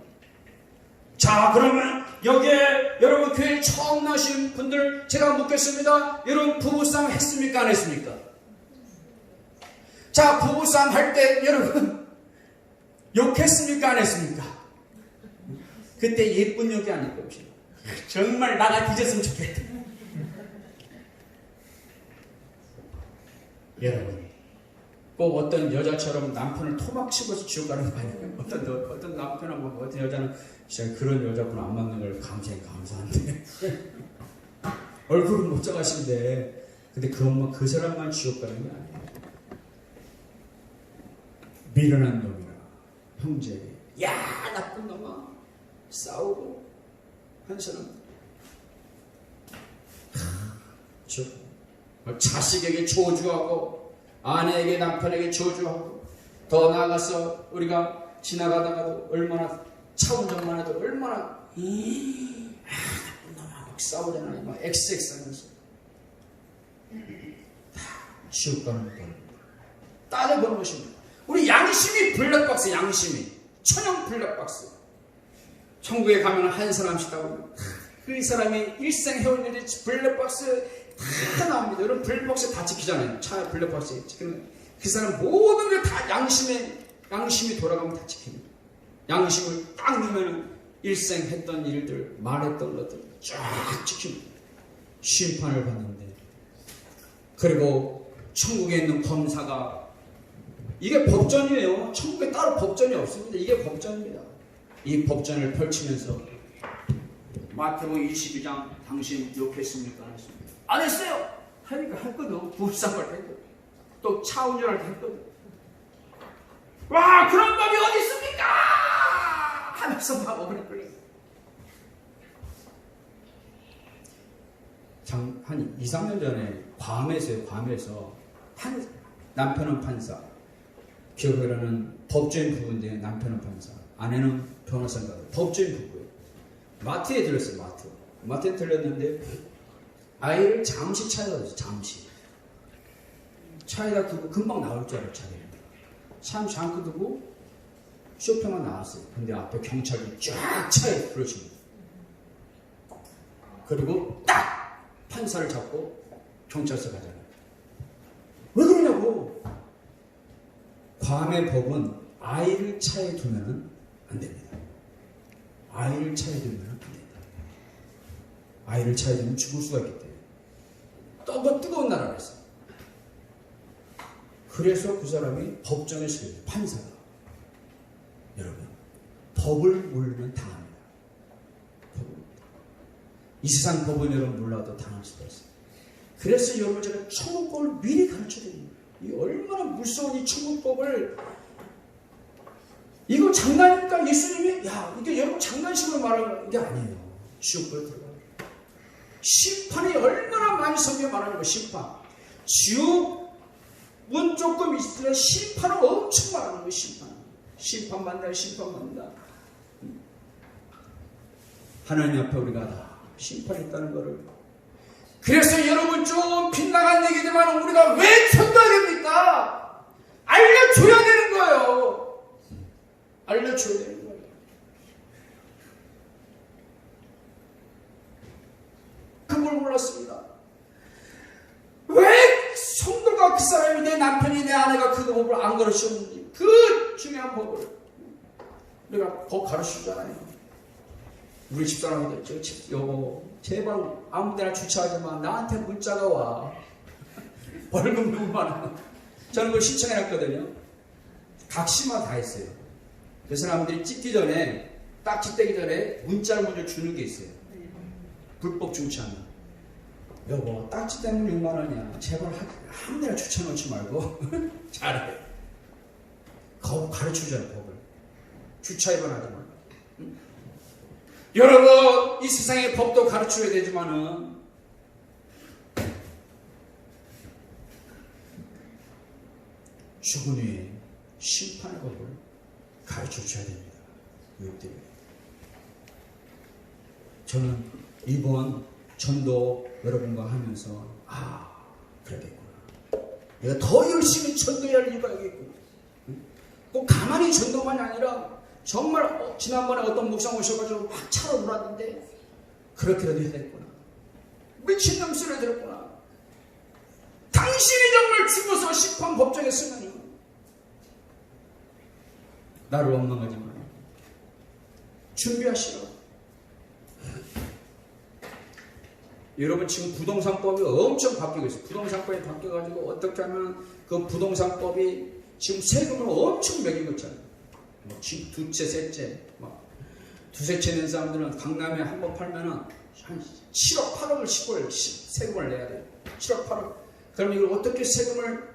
자 그러면 여기에 여러분 교회 처음 나신 분들 제가 묻겠습니다. 여러분 부부싸움 했습니까 안 했습니까? 자 부부싸움 할 때 여러분 욕했습니까 안 했습니까? 그때 예쁜 욕이 아닐 것이다. 정말 나가 뒤졌으면 좋겠다. 여러분 꼭 어떤 여자처럼 남편을 토막치고서 지옥 가는 거 아니에요? 어떤 남편하고 어떤 여자는 진짜 그런 여자분 안 맞는 걸 감사한데 얼굴은 못져가신데 근데 그 사람만 지옥 가는 게 아니에요. 미련한 놈이라 형제 야 나쁜 놈아 싸우고 한 사람 자식에게 저주하고 아내에게 남편에게 저주하고 더 나아가서 우리가 지나가다가도 얼마나 차 운전만 해도 얼마나 나쁜 놈하고 싸우잖아요. 막 XX 하면서 다 지옥 가는 겁니다. 따져보는 것입니다. 우리 양심이 블랙박스 양심이 천연 블랙박스 천국에 가면 한 사람씩 나오고 그 사람이 일생 해온 일이 블랙박스 다 나옵니다. 여러분 블랙박스 다 찍히잖아요. 차 블랙박스에 찍히는 그 사람 모든 게 다 양심이 돌아가면 다 찍힙니다. 양심을 딱 넣으면 일생 했던 일들 말했던 것들 쫙 찍힙니다. 심판을 받는데 그리고 천국에 있는 검사가 이게 법전이에요. 천국에 따로 법전이 없습니다. 이게 법전입니다. 이 법전을 펼치면서 마태복음 22장 당신 욕했습니까? 안 했습니까? 안 했어요. 하니까 했거든. 부부싸움을 했거든. 또 차 운전할 때 했거든. 와, 그런 법이 어디 있습니까? 하면서 막 어그러끌려. 한 2, 3년 전에 괌에서 남편은 판사, 기억으로는 법조인 부부인데 남편은 판사, 아내는 변호사인가 법조인 부부예요. 마트에 들렸어요. 마트에 들렸는데 아이를 잠시 차에다 뒀어요. 차에다 두고 금방 나올 줄 알았죠. 참 잠깐 두고 쇼핑만 나왔어요. 근데 앞에 경찰이 쫙 차에 들어오십니다. 그리고 딱 판사를 잡고 경찰서 가잖아요. 왜 그러냐고. 괌의 법은 아이를 차에 두면 안 됩니다. 아이를 차에 두면 안 됩니다. 아이를 차에 두면 죽을 수가 있기 때문에. 뜨거운 나라라서. 그래서 그 사람이 법정에 서요. 판사가. 여러분, 법을 모르면 당합니다. 이 세상 법은 여러분 몰라도 당할 수가 있어요. 그래서 여러분 제가 천국법을 미리 가르쳐드립니다. 이 얼마나 무서운 이 천국법을, 이거 장난입니까? 예수님이 이게 여러분 장난식으로 말하는 게 아니에요. 지옥불에 들어가요. 심판이 얼마나 많이 성경에 말하는 거. 지옥은 조금 있으면 심판은 엄청 말하는 거. 심판 만다. 하나님 앞에 우리가 다 심판이 있다는 것을. 그래서 여러분 좀 빗나간 얘기지만 우리가 왜 천도해야 됩니까? 알려줘야 되는 거예요. 알려줘야 되는 거예요. 그걸 몰랐습니다. 왜 성도가 그 사람이 내 남편이 내 아내가 그 법을 안 가르쳤는지, 그 중요한 법을 우리가 법 가르치잖아요. 우리 집사람이 여보 제발 아무 데나 주차하지 마. 나한테 문자가 와. 벌금 너무 많아. 저는 그걸 신청해놨거든요. 각시마 다 했어요. 그 사람들이 찍기 전에, 딱지 떼기 전에 문자를 먼저 주는 게 있어요. 불법 주차하면. 여보 딱지 때문에 6만 원이야. 제발 아무 데나 주차 놓지 말고 잘해. 그거 가르쳐줘요. 법을. 주차 위반하지 말고. 여러분, 이 세상의 법도 가르쳐야 되지만은 죽은 후에 심판의 법을 가르쳐줘야 됩니다. 교육들이. 저는 이번 전도 여러분과 하면서 그러겠구나. 내가 더 열심히 전도해야 이유가 있겠구나. 꼭 가만히 전도만이 아니라 정말 지난번에 어떤 목사 오셔가지고 막 차로 놀았는데 그렇게라도 해야 되겠구나. 미친놈 소리 들었구나. 당신이 정말 죽어서 심판 법정에 쓰면 나를 원망하지 마라. 준비하시라고. 여러분 지금 부동산법이 엄청 바뀌고 있어요. 부동산법이 바뀌어가지고 어떻게 하면 그 부동산법이 지금 세금을 엄청 매기고 있잖아요. 집 두채, 셋째, 두세 채 낸 사람들은 강남에 한 번 팔면은 한 7억, 8억을 10월 세금을 내야 돼요. 7억, 8억. 그럼 이걸 어떻게 세금을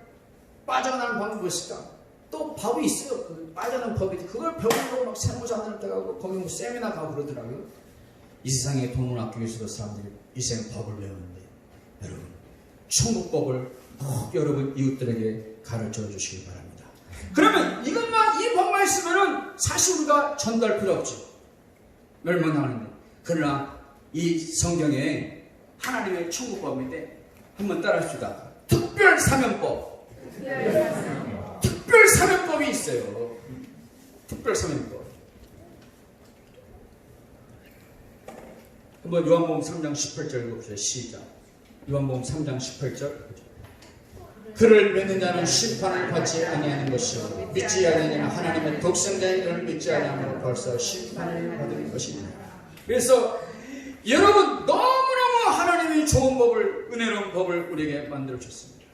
빠져나가는 방법이 있을까? 또 법이 있어요. 그 빠져나가는 법이. 그걸 배우려고 막 세무사한테 가고 거기 뭐 세미나 가고 그러더라고요. 이 세상에 돈을 아끼기 위해서 사람들이 이 세상 법을 배우는데 여러분 천국법을 꼭 여러분 이웃들에게 가르쳐 주시기 바랍니다. 그러면 이 법만 있으면은 사실 우리가 전도할 필요 없죠. 멸망하는데. 그러나 이 성경에 하나님의 천국법인데 한번 따라합시다. 특별사면법. 특별사면법이 있어요. 특별사면법. 한번 요한복음 3장 18절 읽어보세요. 시작. 요한복음 3장 18절. 그를 믿는 자는 심판을 받지 아니하는 것이요 믿지 아니하는 자는 하나님의 독생자인 그를 믿지 아니하면 벌써 심판을 받을 것이다. 그래서 여러분 너무너무 하나님이 좋은 법을, 은혜로운 법을 우리에게 만들어 줬습니다.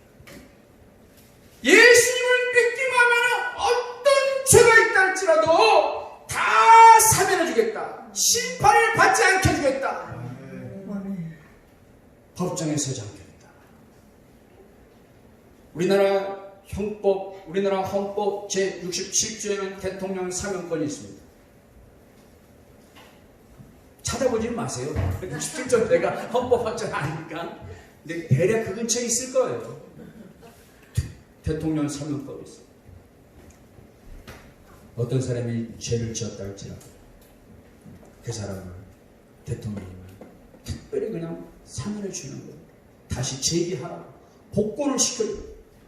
예수님을 믿기만 하면 어떤 죄가 있다 할지라도 다 심판을 받지 않게 해주겠다. 법정에 서지 않게 했다. 우리나라 헌법 제67조에는 대통령 사면권이 있습니다. 찾아보지 마세요. 67조 내가 헌법학자는 아니니까. 근데 대략 그 근처에 있을 거예요. 대통령 사면법이 있어요. 어떤 사람이 죄를 지었다 할지라도 그 사람을 대통령이 특별히 그냥 사면해 주는 거예요. 다시 재기하라고 복권을 시켜주는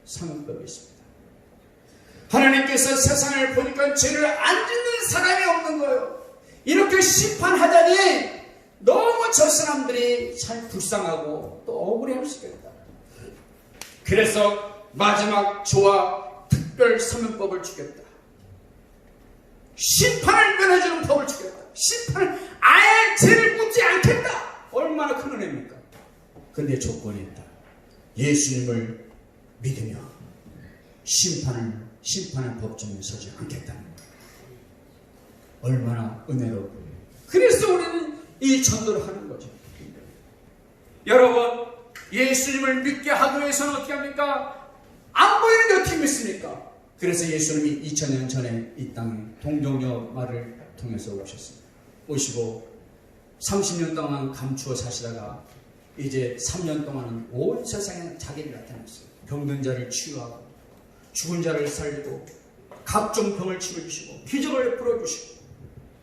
사면법이 있습니다. 하나님께서 세상을 보니까 죄를 안 짓는 사람이 없는 거예요. 이렇게 심판하다니 너무 저 사람들이 참 불쌍하고 또 억울해할 수 있겠다. 그래서 마지막 조와 특별 사면법을 주겠다. 심판을 면해주는 법을 주겠다. 심판을 아예 죄를 묻지 않겠다. 얼마나 큰 은혜입니까? 근데 조건이 있다. 예수님을 믿으며 심판의 법정에 서지 않겠다는 거예요. 얼마나 은혜롭고. 그래서 우리는 이 전도를 하는 거죠. 여러분, 예수님을 믿게 하기 위해서는 어떻게 합니까? 안 보이는데 어떻게 믿습니까? 그래서 예수님이 2000년 전에 이 땅에 동정녀 말을 통해서 오셨습니다. 오시고 30년 동안 감추어 사시다가 이제 3년 동안은 온 세상에 자기를 나타냈어요. 병든 자를 치유하고 죽은 자를 살리고 각종 병을 치료해주시고 기적을 베풀어주시고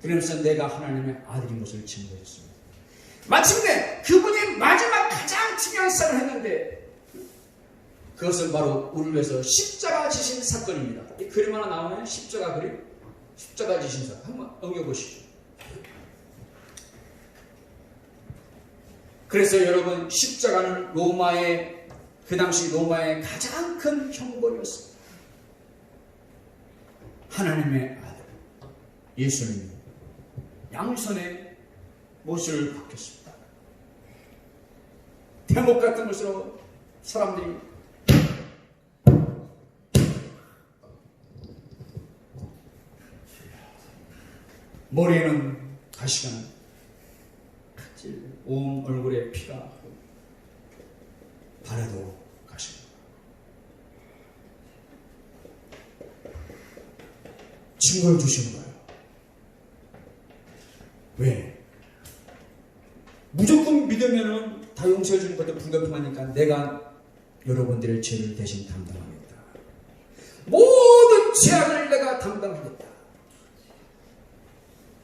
그러면서 내가 하나님의 아들인 것을 증거했습니다. 마침내 그분이 마지막 가장 중요한 싸움을 했는데 그것은 바로 우리를 위해서 십자가 지신 사건입니다. 이 그림 하나 나오면 십자가 그림, 십자가 지신 사건 한번 엉겨보시죠. 그래서 여러분, 십자가는 그 당시 로마의 가장 큰 형벌이었습니다. 하나님의 아들 예수님이 양손에 못을 박혔습니다. 대목 같은 것으로 사람들이 머리에는 가시가 온 얼굴에 피가 발에도 가시가 증거를 주시는 거예요. 왜? 무조건 믿으면은 다 용서해 주는 것도 불공평하니까 내가 여러분들의 죄를 대신 담당하겠다. 모든 죄악을 내가 담당하겠다.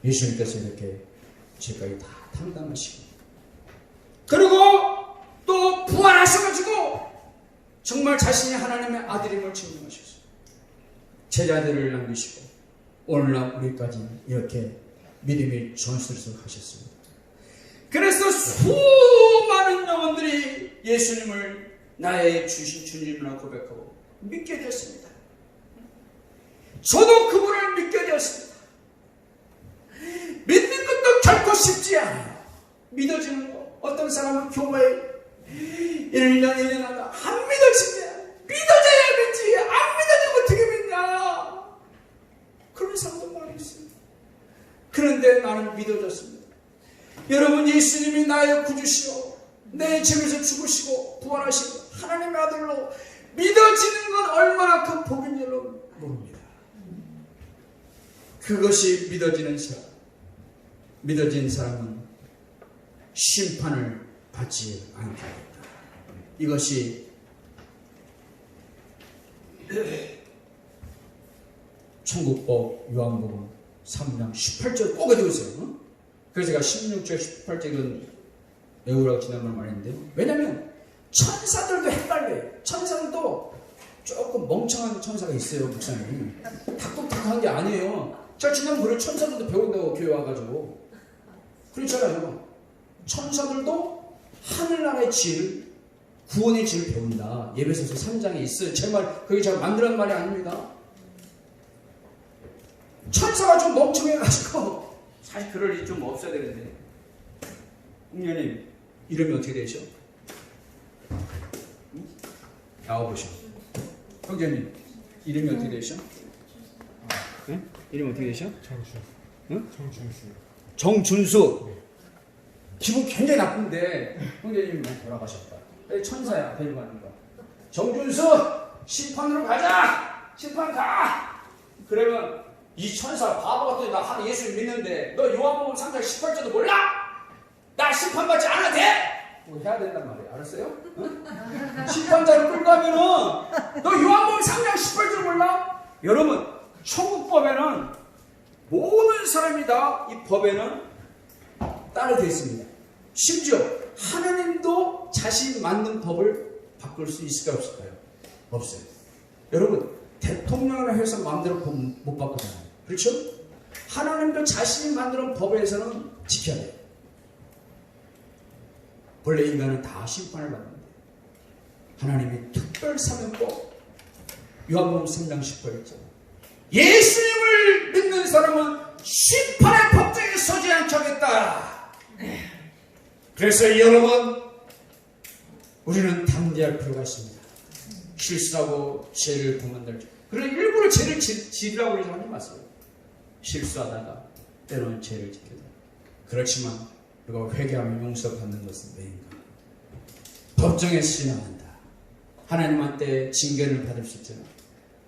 예수님께서 이렇게 죄까지 다 담당하시고 그리고 또 부활하셔가지고 정말 자신이 하나님의 아들임을 증명하셨어요. 제자들을 남기시고 오늘날 우리까지 이렇게 믿음의 전설을 하셨습니다. 그래서 수많은 영혼들이 예수님을 나의 주님이라 고백하고 믿게 되었습니다. 저도 그분을 믿게 되었습니다. 믿는 것도 결코 쉽지 않아요. 믿어지는 거. 어떤 사람은 교회에 1년 하다 안 믿어지냐. 믿어져야 믿지. 안 믿어지면 어떻게 믿냐. 그런 사람도 많이 있습니다. 그런데 나는 믿어졌습니다. 여러분, 예수님이 나의 구주시오, 내 죄에서 죽으시고 부활하시고 하나님의 아들로 믿어지는 건 얼마나 큰 복인 줄로 모릅니다. 그것이 믿어지는 사람. 믿어진 사람은 심판을 받지 않게 합니다. 이것이 천국법 요한복음 3장 18절 꼭 외우세요. 그래서 제가 16절 18절은 외우라고 지난번에 말했는데요. 왜냐하면 천사들도 헷갈려요. 천사들도 조금 멍청한 천사가 있어요. 목사님 탁탁탁한 게 아니에요. 제가 지난번에 천사들도 배운다고 교회 와가지고 그렇잖아요. 천사들도 하늘나라의 질, 구원의 질을 배운다. 예배소서 3장에 있어요. 제 말, 그게 제가 만들었는 말이 아닙니다. 천사가 좀 멍청해가지고 사실 그럴 일 좀 없어야 되는데. 홍련님 이름이 어떻게 되셔? 나와보셔. 형제님 이름이 어떻게 되셔? 네? 이름이 어떻게 되셔? 정준. 응? 정준수. 정준수 기분 굉장히 나쁜데 형제님이 돌아가셨다. 천사야 데리고 가는 거. 정준수 심판으로 가자. 심판 가. 그러면 이 천사 바보 같은 나 하나 예수 믿는데 너 요한복음 3장 18절도 몰라? 나 심판받지 않아도 돼? 뭐 해야 된단 말이야. 알았어요? 응? 심판자를 끌고 가면은 너 요한복음 3장 18절 몰라? 여러분 천국법에는 모든 사람이 다 이 법에는 따르게 되어 있습니다. 심지어 하나님도 자신 맞는 법을 바꿀 수 있을까요? 없을까요? 없어요. 여러분 대통령을 해서 마음대로 법 못 바꾸잖아요. 그렇죠? 하나님도 자신이 만든 법에서는 지켜야 돼요. 원래 인간은 다 심판을 받는데 하나님이 특별 사명법 요한복음 3장 18절 예수님을 믿는 사람은 심판의 법정에 서지 않게 하겠다. 그래서 여러분 우리는 담대할 필요가 있습니다. 실수하고 죄를 그만들 그러나 일부러 죄를 지으라고 하지 마세요. 실수하다가 때로는 죄를 지키다. 그렇지만 우리가 회개하면 용서받는 것은 왜인가? 법정에 서지 않는다. 하나님한테 징계를 받을 수 있잖아.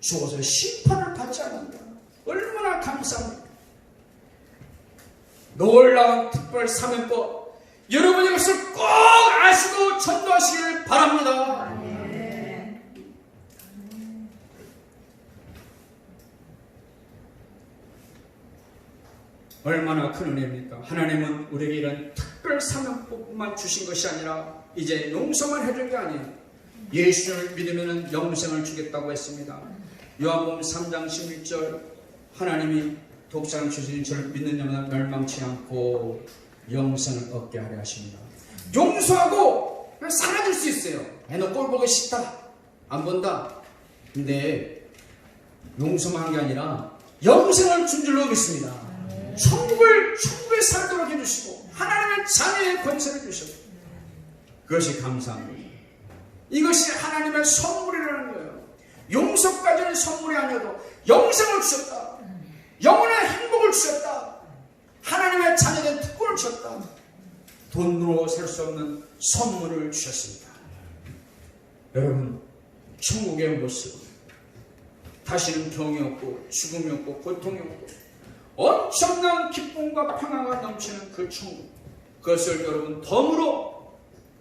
죽어서 심판을 받지 않는다. 얼마나 감사합니까? 놀라운 특별 사면법 여러분이 이것을 꼭 아시고 전도하시길 바랍니다. 얼마나 큰 은혜입니까? 하나님은 우리에게 이런 특별 사명법만 주신 것이 아니라 이제 용서만 해준 게 아니에요. 예수를 믿으면 영생을 주겠다고 했습니다. 요한복음 3장 11절 하나님이 독생을 주시니 저를 믿는 자마다 멸망치 않고 영생을 얻게 하려 하십니다. 용서하고 사라질 수 있어요. 너 꼴 보기 싫다. 안 본다. 근데 용서만 한 게 아니라 영생을 준 줄로 믿습니다. 천국에 살도록 해주시고 하나님의 자녀의 권세를 주셨고 그것이 감사한 거예요. 이것이 하나님의 선물이라는 거예요. 용서까지는 선물이 아니어도 영생을 주셨다. 영원한 행복을 주셨다. 하나님의 자녀된 특권을 주셨다. 돈으로 살 수 없는 선물을 주셨습니다. 여러분 천국의 모습 다시는 병이 없고 죽음이 없고 고통이 없고 엄청난 기쁨과 평화가 넘치는 그 천국 그것을 여러분 덤으로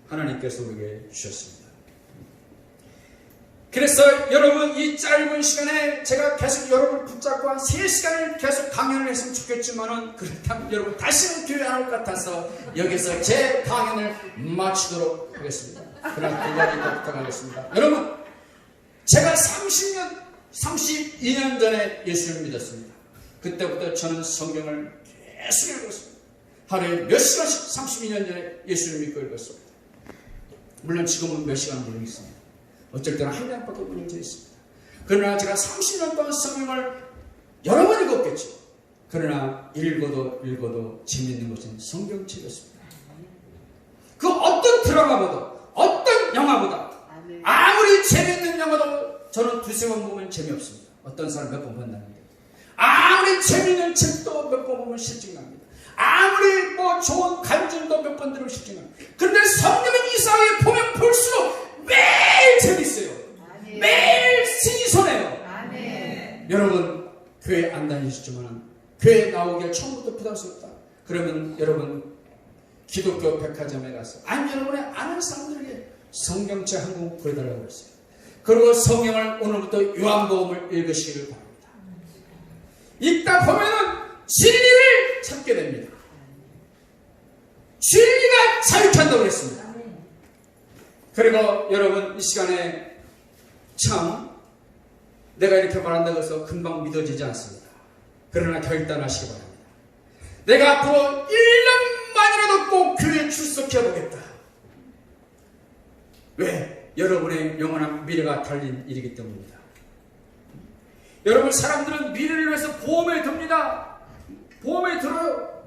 하나님께서 우리에게 주셨습니다. 그래서 여러분 이 짧은 시간에 제가 계속 여러분을 붙잡고 한 3시간을 계속 강연을 했으면 좋겠지만은 그렇다면 여러분 다시는 교회 안 올 것 같아서 여기서 제 강연을 마치도록 하겠습니다. 그러나 두 가지 더 부탁하겠습니다. 여러분 제가 32년 전에 예수를 믿었습니다. 그때부터 저는 성경을 계속 읽었습니다. 하루에 몇 시간씩 32년 전에 예수를 믿고 읽었습니다. 물론 지금은 몇 시간 못 읽습니다. 어쩔 때는 한 장밖에 못 읽어 있습니다. 그러나 제가 30년 동안 성경을 여러 번 읽었겠죠. 그러나 읽어도 재미있는 것은 성경책이었습니다. 그 어떤 드라마보다 어떤 영화보다 아무리 재미있는 영화도 저는 두세 번 보면 재미없습니다. 어떤 사람 몇 번 본다는데 아무리 재미있는 책도 몇 번 보면 실증납니다. 아무리 좋은 간증도 몇 번 들으면 실증납니다. 그런데 성경은 이상하게 보면 볼수록 매일 재밌어요. 아멘. 매일 신선해요. 여러분 교회 안 다니시지만 교회 나오기가 처음부터 부담스럽다. 그러면 여러분 기독교 백화점에 가서 아니 여러분의 아는 사람들에게 성경책 한 권 구해달라고 그랬어요. 그리고 성경을 오늘부터 요한복음을 읽으시길 바랍니다. 읽다 보면은 진리를 찾게 됩니다. 진리가 자유케 한다고 그랬습니다. 그리고 여러분 이 시간에 참 내가 이렇게 말한다고 해서 금방 믿어지지 않습니다. 그러나 결단하시기 바랍니다. 내가 앞으로 1년만이라도 꼭 교회에 출석해 보겠다. 왜? 여러분의 영원한 미래가 달린 일이기 때문입니다. 여러분 사람들은 미래를 위해서 보험에 듭니다. 보험에 들어요.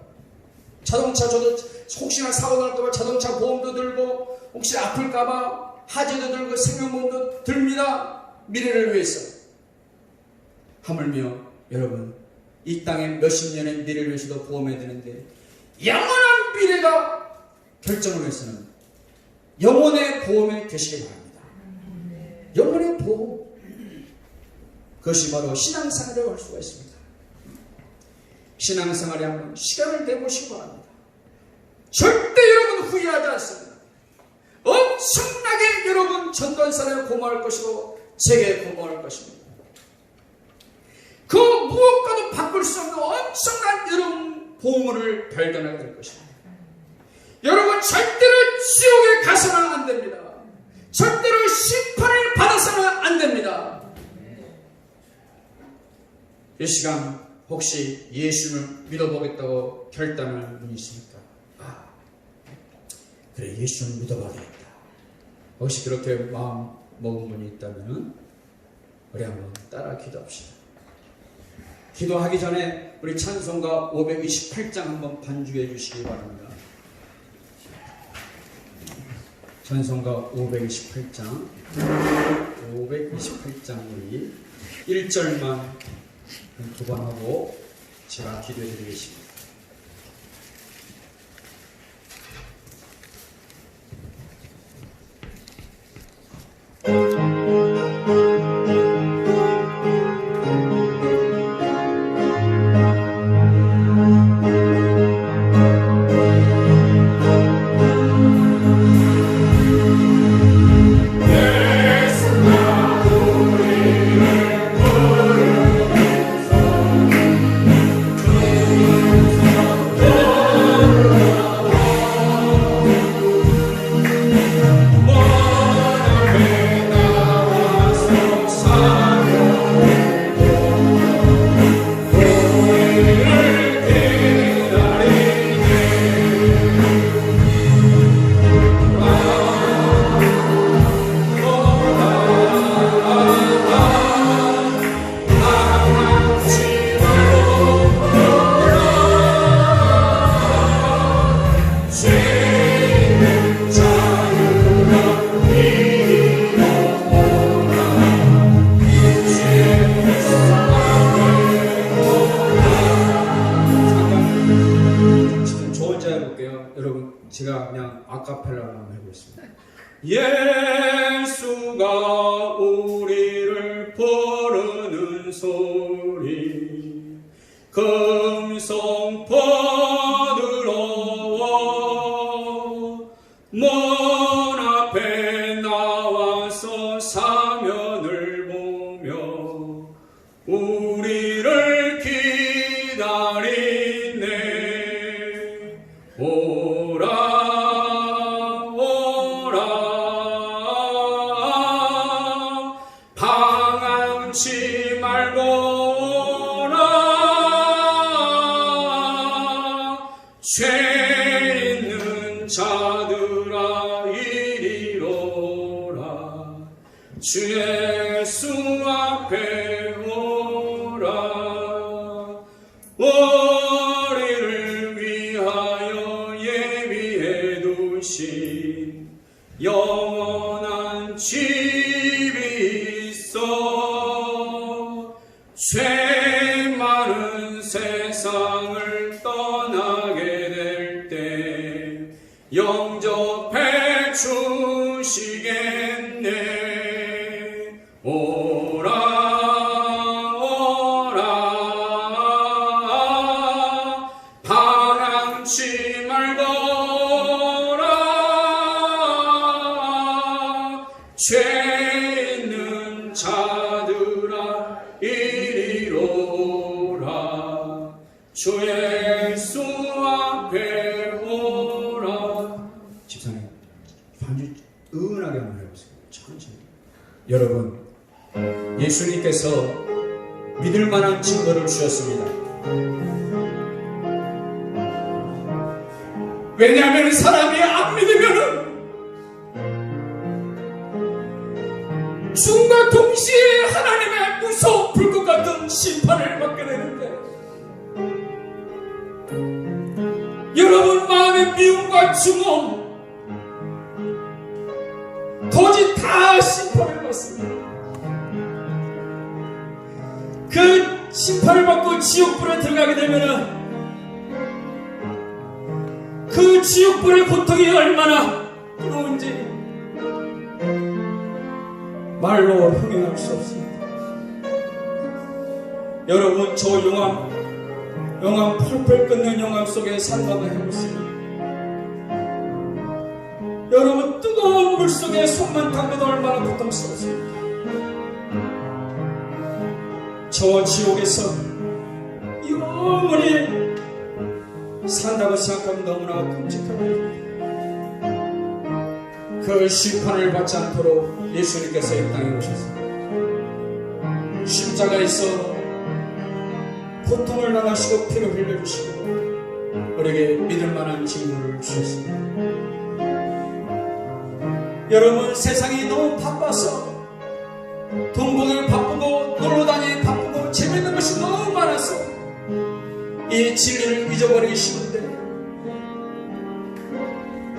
자동차 저도 혹시나 사고 날까봐 자동차 보험도 들고 혹시 아플까봐 하재도 들고 생명보험도 듭니다. 미래를 위해서. 하물며 여러분 이 땅에 몇십 년의 미래를 위해서도 보험에 드는데 영원한 미래가 결정을 해서는 영혼의 보험에 되시기 바랍니다. 영혼의 보험, 그것이 바로 신앙생활이라고 할 수가 있습니다. 신앙생활에 한번 시간을 내보시기 바랍니다. 절대 여러분 후회하지 않습니다. 엄청나게 여러분 전도사님에 고마울 것이고 제게 고마울 것입니다. 그 무엇과도 바꿀 수 없는 엄청난 여러분 보물을 발견하게 될 것입니다. 여러분 절대로 지옥에 가서는 안 됩니다. 절대로 심판을 받아서는 안 됩니다. 이 시간 혹시 예수를 믿어보겠다고 결단할 분이 있습니까? 그래, 예수를 믿어봐야 되겠다. 혹시 그렇게 마음 먹은 분이 있다면 우리 한번 따라 기도합시다. 기도하기 전에 우리 찬송가 528장 한번 반주해 주시기 바랍니다. 찬송가 528장 우리 1절만 두 번 하고 제가 기도해 드리겠습니다. 제가 그냥 아카펠라로 한번 해보겠습니다. 예수가 우리를 부르는 소리 금성 받으러 와 먼 앞에 나와서 사면을 보며 우리를 기다리네. 오라 방황치 말고 오라. 죄 있는 자들아 이리로라. 주 예수 앞에 오라. 우리를 위하여 예비해 두신 영원한 집이 있어. 죄 많은 세상을 떠나게 될 때 영접해 주시겠네. 오라 오라 방황치 말고 오라. 죄 있는 자들아 이리로라. 주 예수 앞에 오라. 집사님 반주 은하게 한번 해보세요. 천천히. 여러분 예수님께서 믿을 만한 증거를 주셨습니다. 왜냐하면 사람이 안 믿으면은 죽음과 동시에 하나님의 무서운 불꽃 같은 심판을 받게 되는데 여러분 마음의 미움과 증오 도저히 다 심판을 받습니다. 그 심판을 받고 지옥불에 들어가게 되면은 그 지옥불의 고통이 얼마나 뜨거운지 말로 형용할 수 없습니다. 여러분, 저 용암 펄펄 끓는 용암 속에 산다고 해보세요. 여러분, 뜨거운 물 속에 손만 담그도 얼마나 고통스럽습니까? 저 지옥에서 영원히 산다고 생각하면 너무나 끔찍합니다. 그 심판을 받지 않도록 예수님께서 이 땅에 오셨습니다. 십자가에서 고통을 나가시고 피를 흘려주시고 우리에게 믿을 만한 직분을 주셨습니다. 여러분, 세상이 너무 바빠서 돈 벌기 바쁘고 놀러다니기 바쁘고 재밌는 것이 너무 많아서 이 진리를 잊어버리기 쉬운데,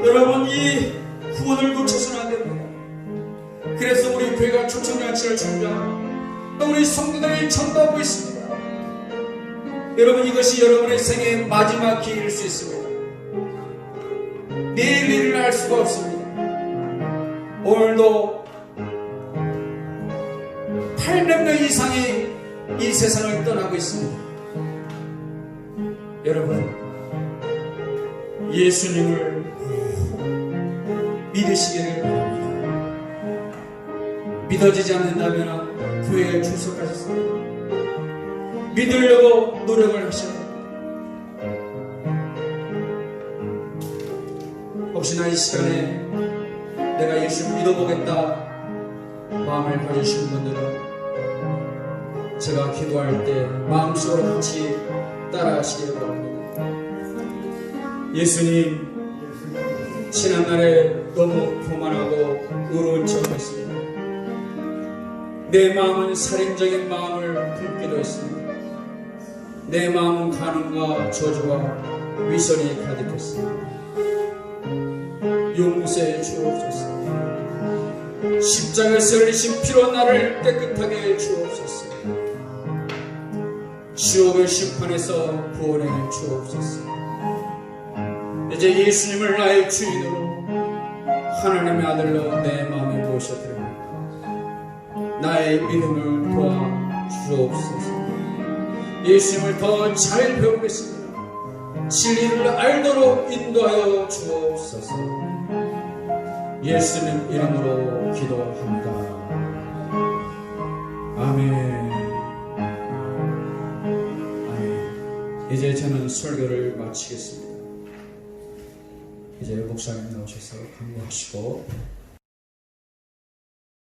여러분, 이 구원을 놓쳐서는 안 됩니다. 그래서 우리 교회가 초청잔치를 준비하고 우리 성도들이 전도하고 있습니다. 여러분, 이것이 여러분의 생애의 마지막 기회일 수 있습니다. 내일 일을 할 수가 없습니다. 오늘도 800명 이상이 이 세상을 떠나고 있습니다. 여러분, 예수님을 믿으시기를 바랍니다. 믿어지지 않는다면 교회에 출석하셨습니다. 믿으려고 노력을 하셔야 됩니다. 혹시나 이 시간에 내가 예수를 믿어보겠다 마음을 가지신 분들은 제가 기도할 때 마음속으로 같이 따라하시기를 바랍니다. 예수님, 지난날에 너무 교만하고 의로운 척했습니다. 내 마음은 살인적인 마음을 품기도 했습니다. 내 마음은 간음과 저주와 위선이 가득했습니다. 용서해 주옵소서. 십자가에서 흘리신 피로 나를 깨끗하게 주옵소서. 지옥의 심판에서 구원해 주옵소서. 이제 예수님을 나의 주인으로 하나님의 아들로 내 마음에 모셔드립니다. 나의 믿음을 도와 주옵소서. 예수님을 더 잘 배우겠습니다. 진리를 알도록 인도하여 주옵소서. 예수님 이름으로 기도합니다. 아멘. 아멘. 이제 저는 설교를 마치겠습니다. 이제 목사님 나오셔서 강구하시고